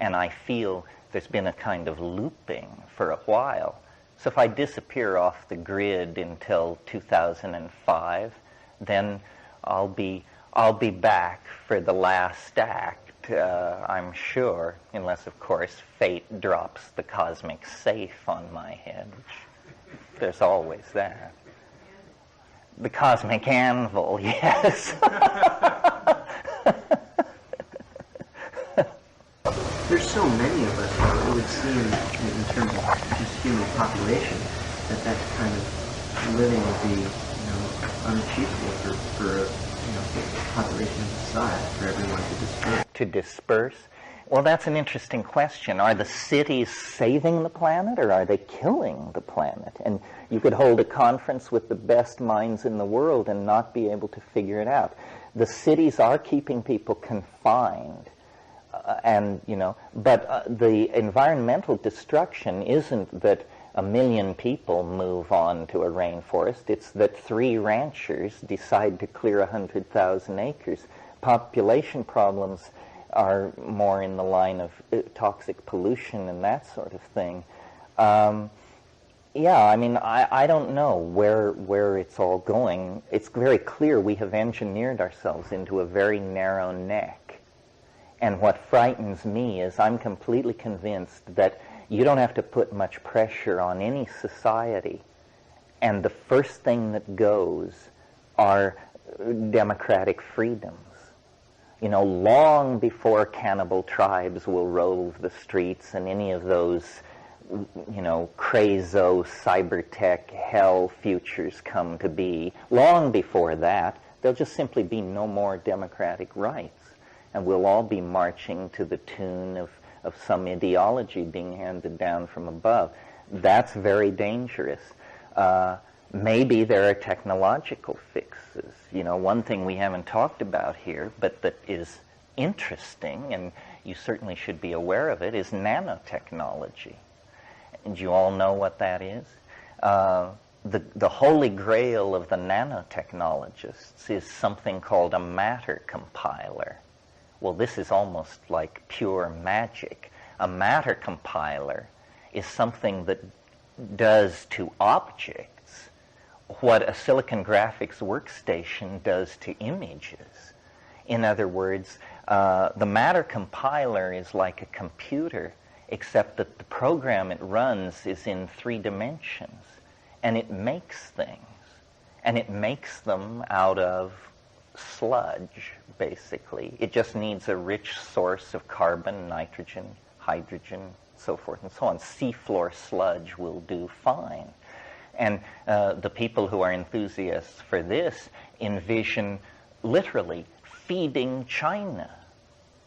and I feel there's been a kind of looping for a while. So if I disappear off the grid until 2005, then I'll be back for the last act, I'm sure, unless, of course, fate drops the cosmic safe on my head, which there's always that. The cosmic anvil, yes. There's so many of us, though, it would seem, in terms of just human population, that kind of living would be, unachievable for a population of the size, for everyone to disperse. To disperse? Well, that's an interesting question. Are the cities saving the planet, or are they killing the planet? And you could hold a conference with the best minds in the world and not be able to figure it out. The cities are keeping people confined. But the environmental destruction isn't that 1 million people move on to a rainforest. It's that 3 ranchers decide to clear 100,000 acres. Population problems are more in the line of toxic pollution and that sort of thing. I don't know where it's all going. It's very clear we have engineered ourselves into a very narrow neck. And what frightens me is I'm completely convinced that you don't have to put much pressure on any society, and the first thing that goes are democratic freedoms. Long before cannibal tribes will rove the streets and any of those, crazo, cyber-tech, hell futures come to be, long before that, there'll just simply be no more democratic rights. And we'll all be marching to the tune of some ideology being handed down from above. That's very dangerous. Maybe there are technological fixes. One thing we haven't talked about here, but that is interesting, and you certainly should be aware of it, is nanotechnology. And you all know what that is? The holy grail of the nanotechnologists is something called a matter compiler. Well, this is almost like pure magic. A matter compiler is something that does to objects what a Silicon Graphics workstation does to images. In other words, the matter compiler is like a computer, except that the program it runs is in 3 dimensions, and it makes things, and it makes them out of sludge, basically. It just needs a rich source of carbon, nitrogen, hydrogen, so forth and so on. Seafloor sludge will do fine. And the people who are enthusiasts for this envision literally feeding China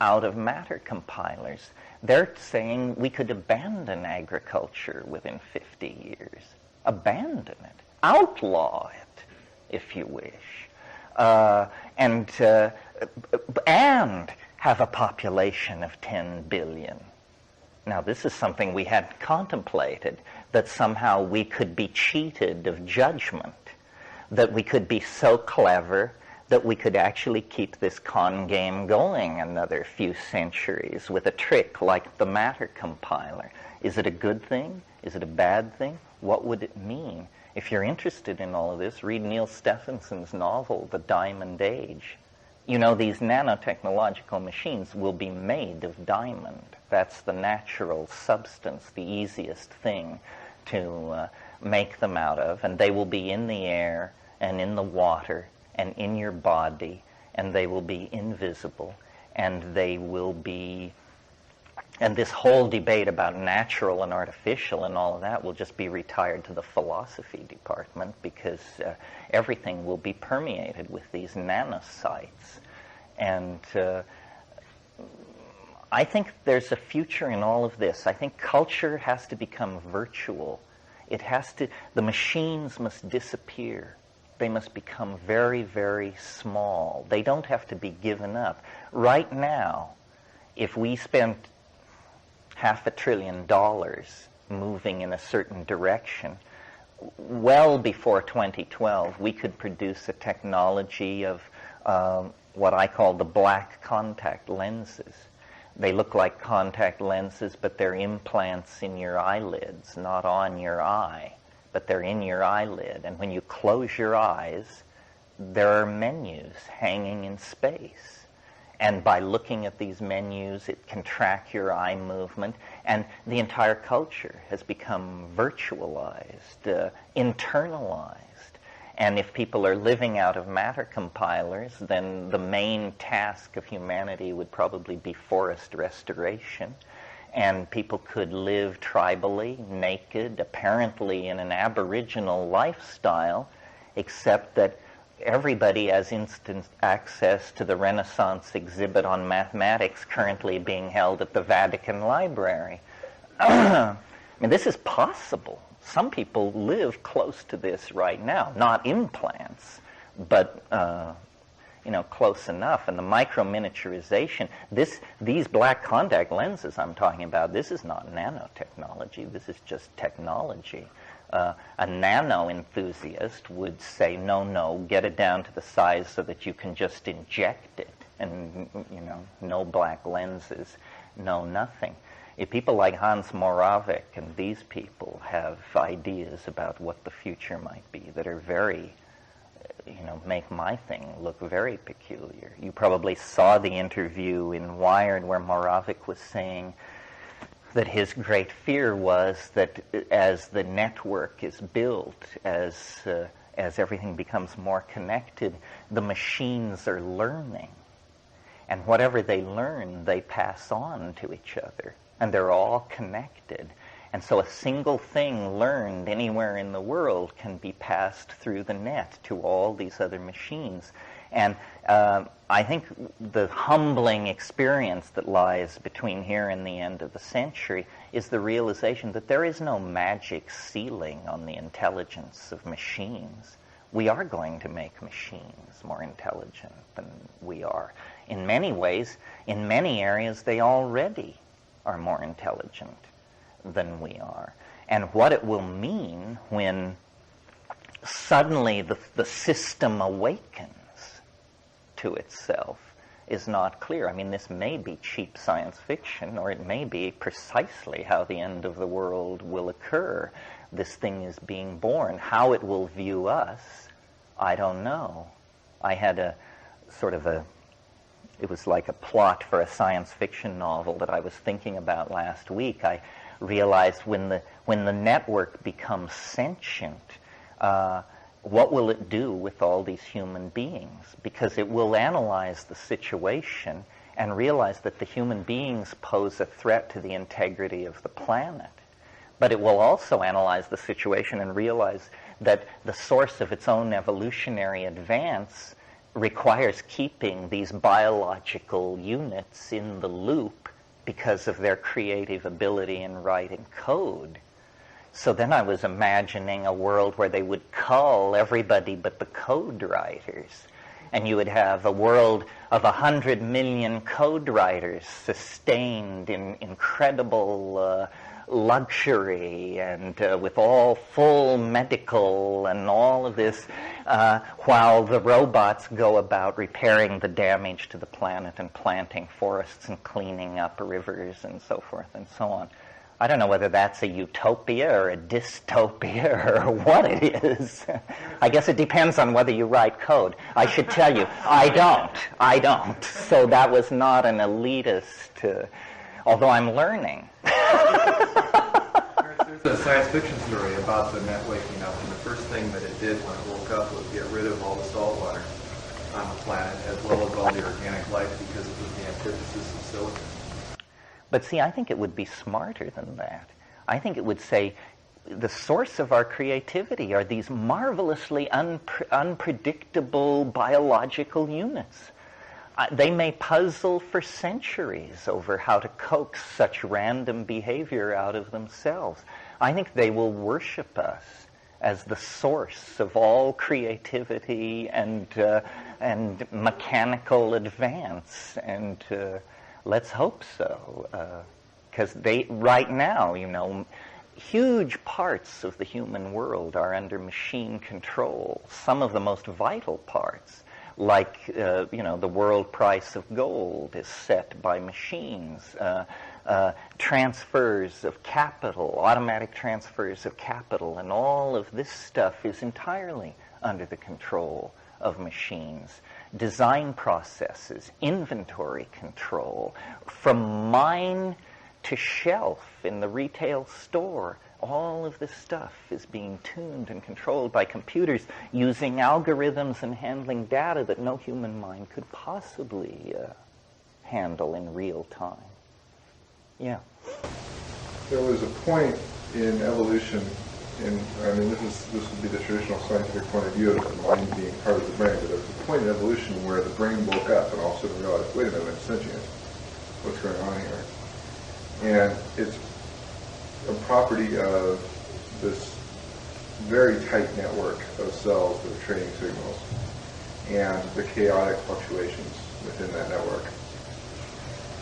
out of matter compilers. They're saying we could abandon agriculture within 50 years. Abandon it. Outlaw it, if you wish. And have a population of 10 billion. Now, this is something we hadn't contemplated, that somehow we could be cheated of judgment, that we could be so clever that we could actually keep this con game going another few centuries with a trick like the matter compiler. Is it a good thing? Is it a bad thing? What would it mean? If you're interested in all of this, read Neil Stephenson's novel, The Diamond Age. You know, these nanotechnological machines will be made of diamond. That's the natural substance, the easiest thing to make them out of. And they will be in the air and in the water and in your body, and they will be invisible, and they will be... And this whole debate about natural and artificial and all of that will just be retired to the philosophy department, because everything will be permeated with these nanocytes. And I think there's a future in all of this. I think culture has to become virtual. It has to, the machines must disappear. They must become very, very small. They don't have to be given up. Right now, if we spent $500 billion moving in a certain direction, well before 2012, we could produce a technology of what I call the black contact lenses. They look like contact lenses, but they're implants in your eyelids, not on your eye, but they're in your eyelid. And when you close your eyes, there are menus hanging in space. And by looking at these menus, it can track your eye movement. And the entire culture has become virtualized, internalized. And if people are living out of matter compilers, then the main task of humanity would probably be forest restoration. And people could live tribally, naked, apparently in an aboriginal lifestyle, except that everybody has instant access to the Renaissance exhibit on mathematics currently being held at the Vatican Library. I mean, this is possible. Some people live close to this right now. Not implants, but close enough. And the micro-miniaturization, these black contact lenses I'm talking about, this is not nanotechnology. This is just technology. A nano enthusiast would say, no, get it down to the size so that you can just inject it, and no black lenses, no nothing. If people like Hans Moravec and these people have ideas about what the future might be that are very, make my thing look very peculiar. You probably saw the interview in Wired where Moravec was saying that his great fear was that as the network is built, as everything becomes more connected, the machines are learning. And whatever they learn, they pass on to each other. And they're all connected. And so a single thing learned anywhere in the world can be passed through the net to all these other machines. And I think the humbling experience that lies between here and the end of the century is the realization that there is no magic ceiling on the intelligence of machines. We are going to make machines more intelligent than we are. In many ways, in many areas, they already are more intelligent than we are. And what it will mean when suddenly the system awakens to itself is not clear. I mean, this may be cheap science fiction, or it may be precisely how the end of the world will occur. This thing is being born. How it will view us, I don't know. I had it was like a plot for a science fiction novel that I was thinking about last week. I realized when the network becomes sentient, what will it do with all these human beings? Because it will analyze the situation and realize that the human beings pose a threat to the integrity of the planet. But it will also analyze the situation and realize that the source of its own evolutionary advance requires keeping these biological units in the loop because of their creative ability in writing code. So then I was imagining a world where they would cull everybody but the code writers. And you would have a world of 100 million code writers sustained in incredible luxury and with all full medical and all of this, while the robots go about repairing the damage to the planet and planting forests and cleaning up rivers and so forth and so on. I don't know whether that's a utopia or a dystopia or what it is. I guess it depends on whether you write code. I should tell you, I don't. So that was not an elitist, although I'm learning. There's a science fiction story about the net waking up, and the first thing that it did when it woke up was get rid of all the salt water on the planet, as well as all the organic life, because it was the antithesis of silicon. But see, I think it would be smarter than that. I think it would say the source of our creativity are these marvelously unpredictable biological units. They may puzzle for centuries over how to coax such random behavior out of themselves. I think they will worship us as the source of all creativity and mechanical advance, and let's hope so, because right now, huge parts of the human world are under machine control. Some of the most vital parts, like the world price of gold, is set by machines. Transfers of capital, automatic transfers of capital, and all of this stuff is entirely under the control of machines. Design processes, inventory control, from mine to shelf in the retail store, all of this stuff is being tuned and controlled by computers using algorithms and handling data that no human mind could possibly handle in real time. Yeah. There was a point in evolution, this would be the traditional scientific point of view of the mind being part of the brain, but there was a point in evolution where the brain woke up and all of a sudden realized, wait a minute, I'm sentient. What's going on here? And it's a property of this very tight network of cells that are trading signals and the chaotic fluctuations within that network.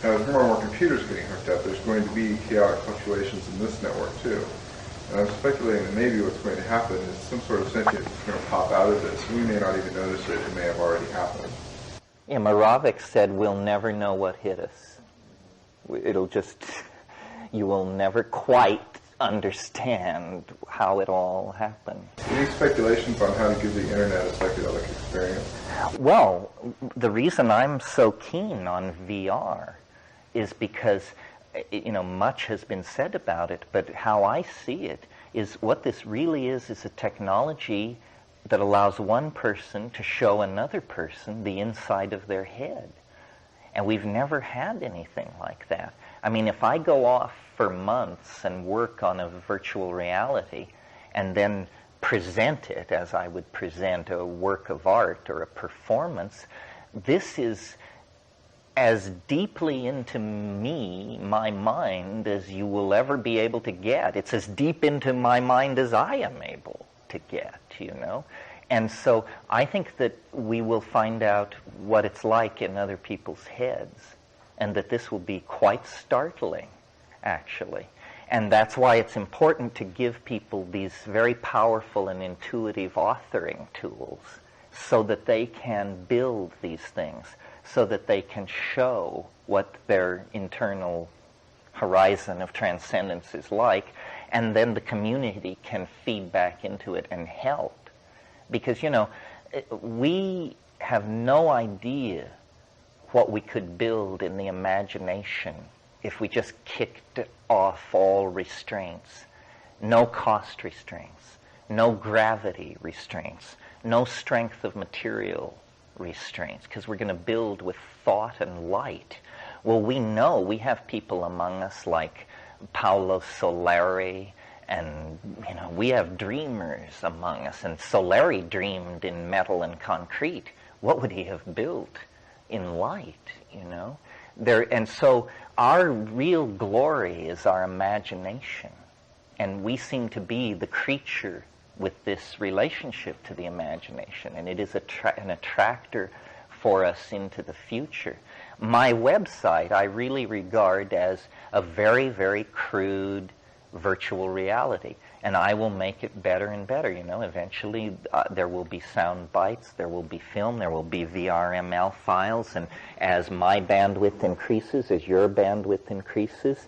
Now, as more and more computers getting hooked up, there's going to be chaotic fluctuations in this network too. And I'm speculating that maybe what's going to happen is some sort of sentience is going to pop out of this. We may not even notice it. It may have already happened. Yeah, Moravec said we'll never know what hit us. You will never quite understand how it all happened. Any speculations on how to give the internet a psychedelic experience? Well, the reason I'm so keen on VR is because, much has been said about it, but how I see it is what this really is a technology that allows one person to show another person the inside of their head. And we've never had anything like that. I mean, if I go off for months and work on a virtual reality and then present it as I would present a work of art or a performance, this is as deeply into my mind, as you will ever be able to get. It's as deep into my mind as I am able to get, And so I think that we will find out what it's like in other people's heads, and that this will be quite startling, actually. And that's why it's important to give people these very powerful and intuitive authoring tools so that they can build these things, so that they can show what their internal horizon of transcendence is like, and then the community can feed back into it and help. Because, we have no idea what we could build in the imagination if we just kicked off all restraints. No cost restraints, no gravity restraints, no strength of material restraints, because we're going to build with thought and light. Well, we know we have people among us like Paolo Soleri, and we have dreamers among us, and Soleri dreamed in metal and concrete. What would he have built in light, And so our real glory is our imagination, and we seem to be the creature with this relationship to the imagination, and it is an attractor for us into the future. My website I really regard as a very, very crude virtual reality. And I will make it better and better. Eventually there will be sound bites, there will be film, there will be VRML files, and as my bandwidth increases, as your bandwidth increases,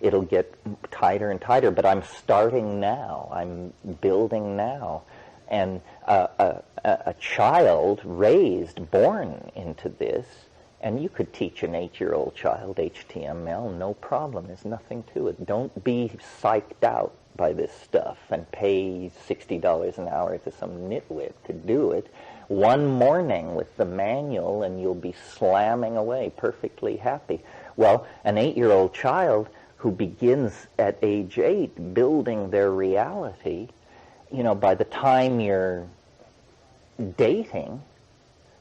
it'll get tighter and tighter. But I'm starting now. I'm building now. And a child raised, born into this, and you could teach an 8-year-old child HTML, no problem. There's nothing to it. Don't be psyched out by this stuff and pay $60 an hour to some nitwit to do it. One morning with the manual and you'll be slamming away perfectly happy. Well, an 8-year-old child who begins at age 8 building their reality, by the time you're dating,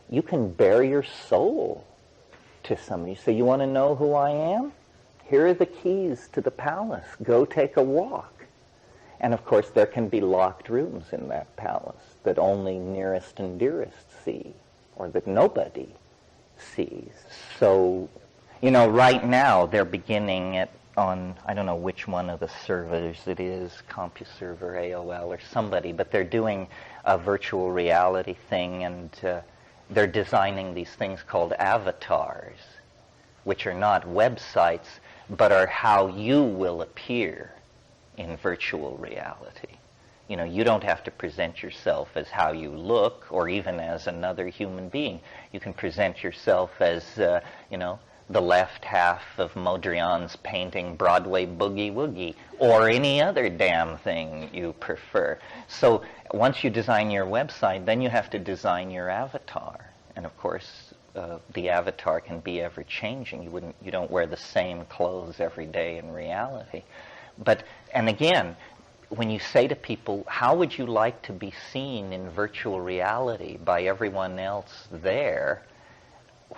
you can bare your soul to somebody. So you want to know who I am? Here are the keys to the palace. Go take a walk. And of course there can be locked rooms in that palace that only nearest and dearest see, or that nobody sees. So, right now they're beginning on, I don't know which one of the servers it is, CompuServer, AOL, or somebody, but they're doing a virtual reality thing, and they're designing these things called avatars, which are not websites, but are how you will appear in virtual reality. You don't have to present yourself as how you look, or even as another human being. You can present yourself as, the left half of Mondrian's painting Broadway Boogie Woogie, or any other damn thing you prefer. So once you design your website, then you have to design your avatar. And of course, the avatar can be ever-changing. You don't wear the same clothes every day in reality. And again, when you say to people, how would you like to be seen in virtual reality by everyone else there,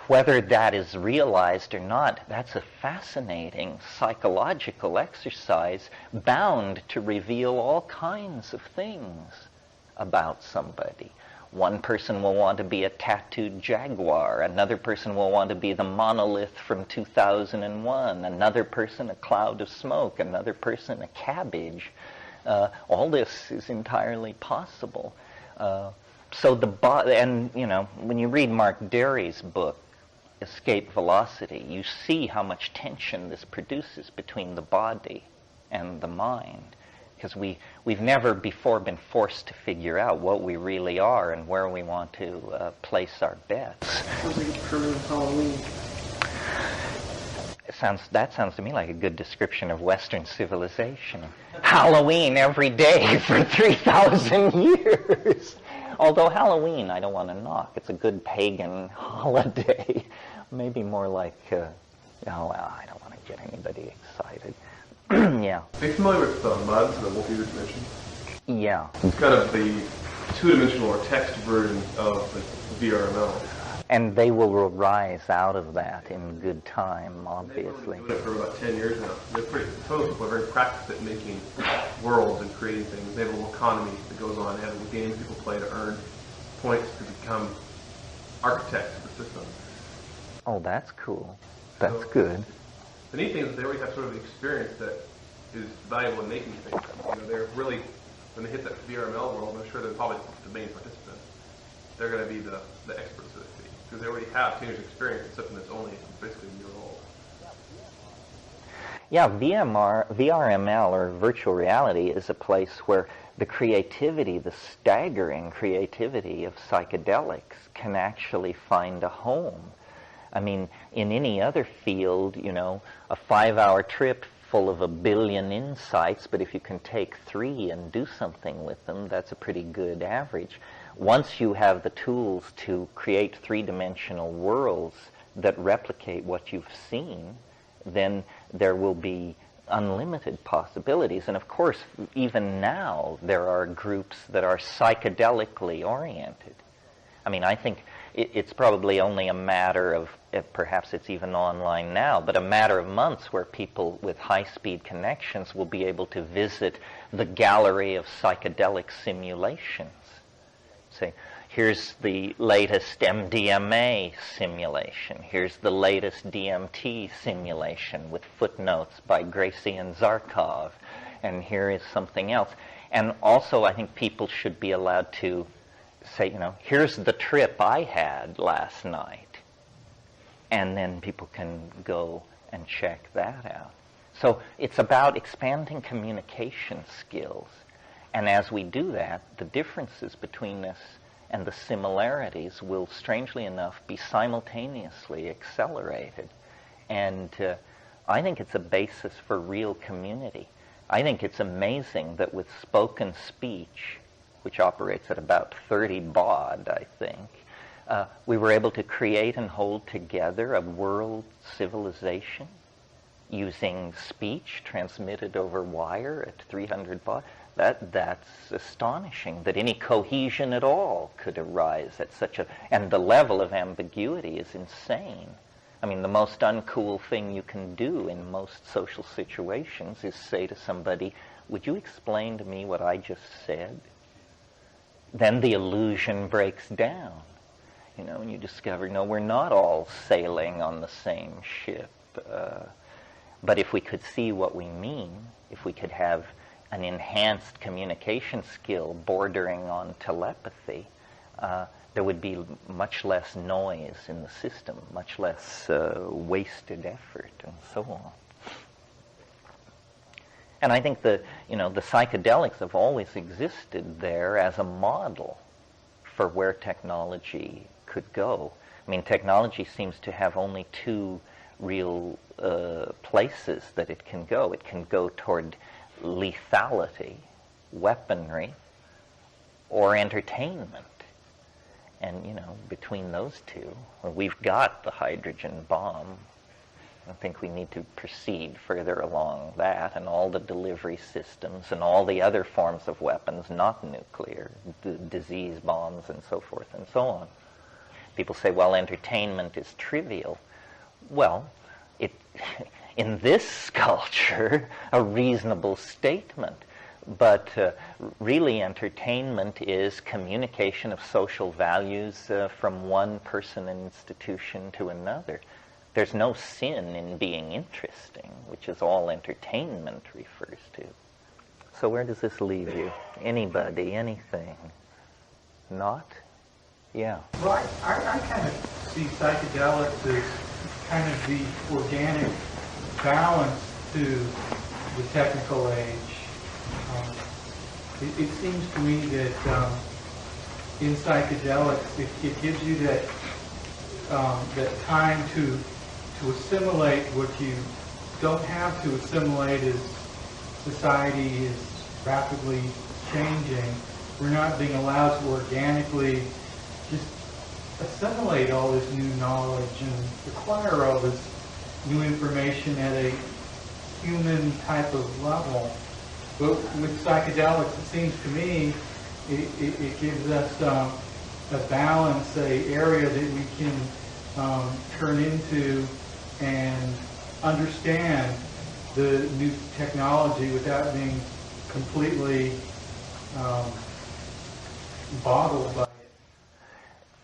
whether that is realized or not, that's a fascinating psychological exercise bound to reveal all kinds of things about somebody. One person will want to be a tattooed jaguar. Another person will want to be the monolith from 2001. Another person, a cloud of smoke. Another person, a cabbage. All this is entirely possible. When you read Mark Derry's book, Escape Velocity, you see how much tension this produces between the body and the mind. Because we've never before been forced to figure out what we really are and where we want to place our bets. Sounds like a permanent Halloween. That sounds to me like a good description of Western civilization. Halloween every day for 3,000 years. Although Halloween, I don't want to knock. It's a good pagan holiday. Maybe more like, I don't want to get anybody excited. Yeah. Are you familiar with MUDs, the multi-user dimension? Yeah. It's kind of the two-dimensional or text version of the VRML. And they will rise out of that in good time, obviously. They've been doing it for about 10 years now. Most people are very practiced at making worlds and creating things. They have a little economy that goes on. They have little games people play to earn points to become architects of the system. Oh, that's cool. That's good. The neat thing is that they already have sort of the experience that is valuable in making things. They're really, when they hit that VRML world, I'm sure they're probably the main participants. They're going to be the experts of it. Because they already have 10 years experience in something that's only basically a year old. Yeah, VRML, or virtual reality, is a place where the creativity, the staggering creativity of psychedelics can actually find a home. I mean, in any other field, a 5-hour trip full of 1 billion insights, but if you can take 3 and do something with them, that's a pretty good average. Once you have the tools to create 3-dimensional worlds that replicate what you've seen, then there will be unlimited possibilities. And of course, even now, there are groups that are psychedelically oriented. I mean, I think it's probably only a matter of, perhaps it's even online now, but a matter of months where people with high-speed connections will be able to visit the gallery of psychedelic simulations. Say, here's the latest MDMA simulation. Here's the latest DMT simulation with footnotes by Gracie and Zarkov. and here is something else. And also, I think people should be allowed to say, here's the trip I had last night. And then people can go and check that out. So it's about expanding communication skills. And as we do that, the differences between us and the similarities will, strangely enough, be simultaneously accelerated. And I think it's a basis for real community. I think it's amazing that with spoken speech, which operates at about 30 baud, I think, we were able to create and hold together a world civilization using speech transmitted over wire at 300 baud. That's astonishing that any cohesion at all could arise at such a... And the level of ambiguity is insane. I mean, the most uncool thing you can do in most social situations is say to somebody, would you explain to me what I just said? Then the illusion breaks down. And you discover, no, we're not all sailing on the same ship. But if we could see what we mean, if we could have an enhanced communication skill bordering on telepathy, there would be much less noise in the system, much less wasted effort, and so on. And I think the psychedelics have always existed there as a model for where technology could go. I mean, technology seems to have only two real places that it can go. It can go toward lethality, weaponry, or entertainment. And, between those two, we've got the hydrogen bomb. I think we need to proceed further along that, and all the delivery systems and all the other forms of weapons, not nuclear, disease bombs and so forth and so on. People say, well, entertainment is trivial. Well, in this culture, a reasonable statement. But really, entertainment is communication of social values from one person and institution to another. There's no sin in being interesting, which is all entertainment refers to. So where does this leave you? Anybody, anything? Not? Yeah. Well, I kind of see psychedelics as kind of the organic balance to the technical age. It seems to me that in psychedelics, it gives you that time to assimilate what you don't have to assimilate as society is rapidly changing. We're not being allowed to organically just assimilate all this new knowledge and acquire all this new information at a human type of level. But with psychedelics, it seems to me, it gives us a balance, an area that we can turn into and understand the new technology without being completely boggled by it.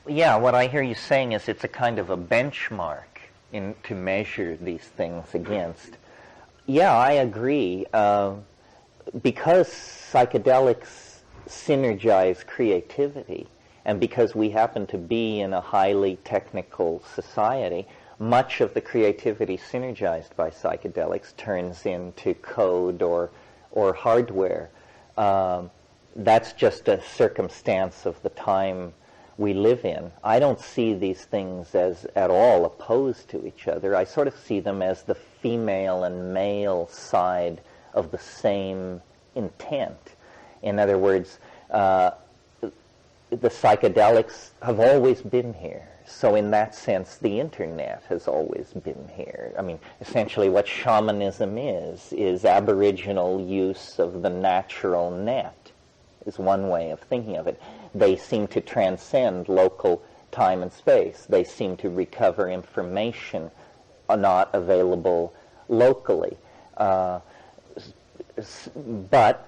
Yeah, what I hear you saying is it's a kind of a benchmark to measure these things against. Yeah, I agree. Because psychedelics synergize creativity, and because we happen to be in a highly technical society, much of the creativity synergized by psychedelics turns into code or hardware. That's just a circumstance of the time we live in. I don't see these things as at all opposed to each other. I sort of see them as the female and male side of the same intent. In other words, the psychedelics have always been here. So in that sense, the internet has always been here. I mean, essentially what shamanism is aboriginal use of the natural net, is one way of thinking of it. They seem to transcend local time and space. They seem to recover information not available locally. But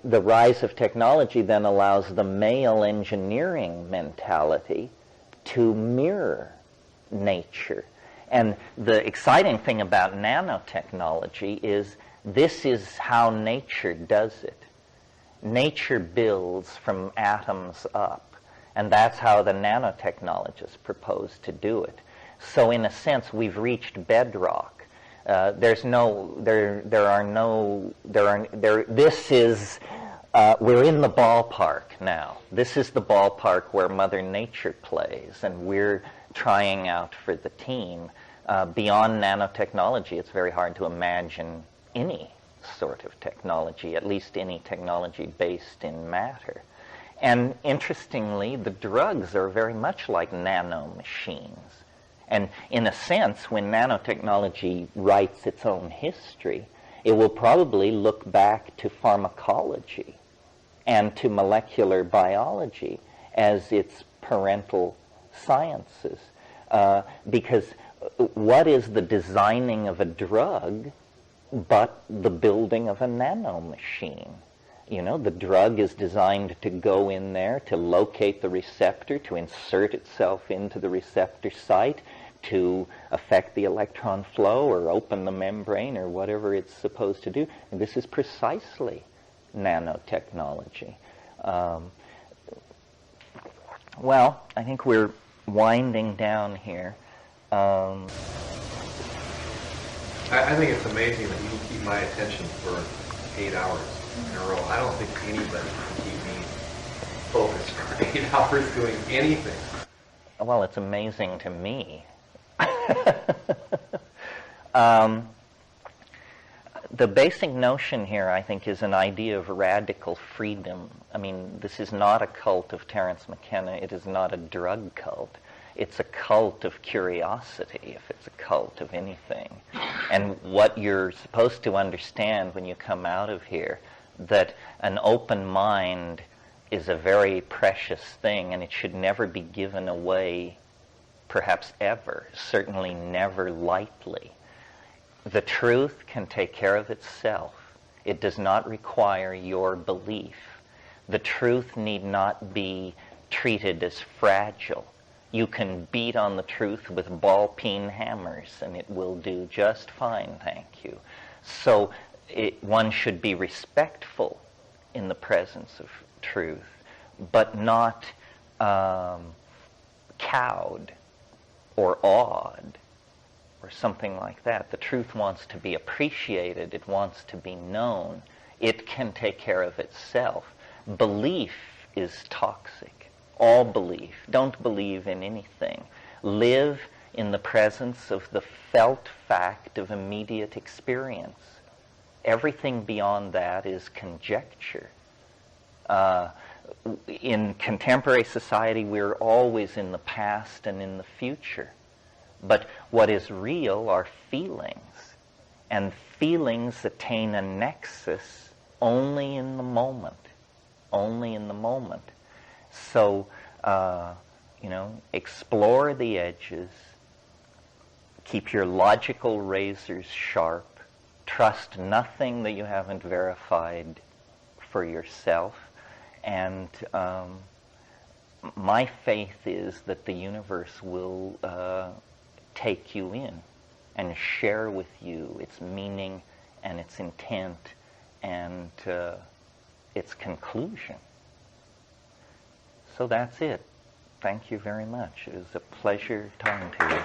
the rise of technology then allows the male engineering mentality to mirror nature. And the exciting thing about nanotechnology is This is how nature does it. Nature builds from atoms up, and that's how the nanotechnologists propose to do it. So in a sense, we've reached bedrock. We're in the ballpark now. This is the ballpark where Mother Nature plays, and we're trying out for the team. Beyond nanotechnology, it's very hard to imagine any sort of technology, at least any technology based in matter. And interestingly, the drugs are very much like nanomachines. And in a sense, when nanotechnology writes its own history, it will probably look back to pharmacology and to molecular biology as its parental sciences. Because what is the designing of a drug but the building of a nanomachine? You know, the drug is designed to go in there, to locate the receptor, to insert itself into the receptor site, to affect the electron flow or open the membrane or whatever it's supposed to do. And this is precisely nanotechnology. Well, I think we're winding down here. I think it's amazing that you can keep my attention for 8 hours in a row. I don't think anybody can keep me focused for 8 hours doing anything. Well, it's amazing to me. The basic notion here, I think, is an idea of radical freedom. I mean, this is not a cult of Terence McKenna. It is not a drug cult. It's a cult of curiosity, if it's a cult of anything. And what you're supposed to understand when you come out of here, that an open mind is a very precious thing, and it should never be given away, perhaps ever, certainly never lightly. The truth can take care of itself. It does not require your belief. The truth need not be treated as fragile. You can beat on the truth with ball-peen hammers, and it will do just fine, thank you. So one should be respectful in the presence of truth, but not cowed or awed or something like that. The truth wants to be appreciated. It wants to be known. It can take care of itself. Belief is toxic. All belief. Don't believe in anything. Live in the presence of the felt fact of immediate experience. Everything beyond that is conjecture. In contemporary society, we're always in the past and in the future. But what is real are feelings. And feelings attain a nexus only in the moment. Only in the moment. So, explore the edges. Keep your logical razors sharp. Trust nothing that you haven't verified for yourself. And my faith is that the universe will take you in and share with you its meaning and its intent and its conclusion. So that's it. Thank you very much. It was a pleasure talking to you.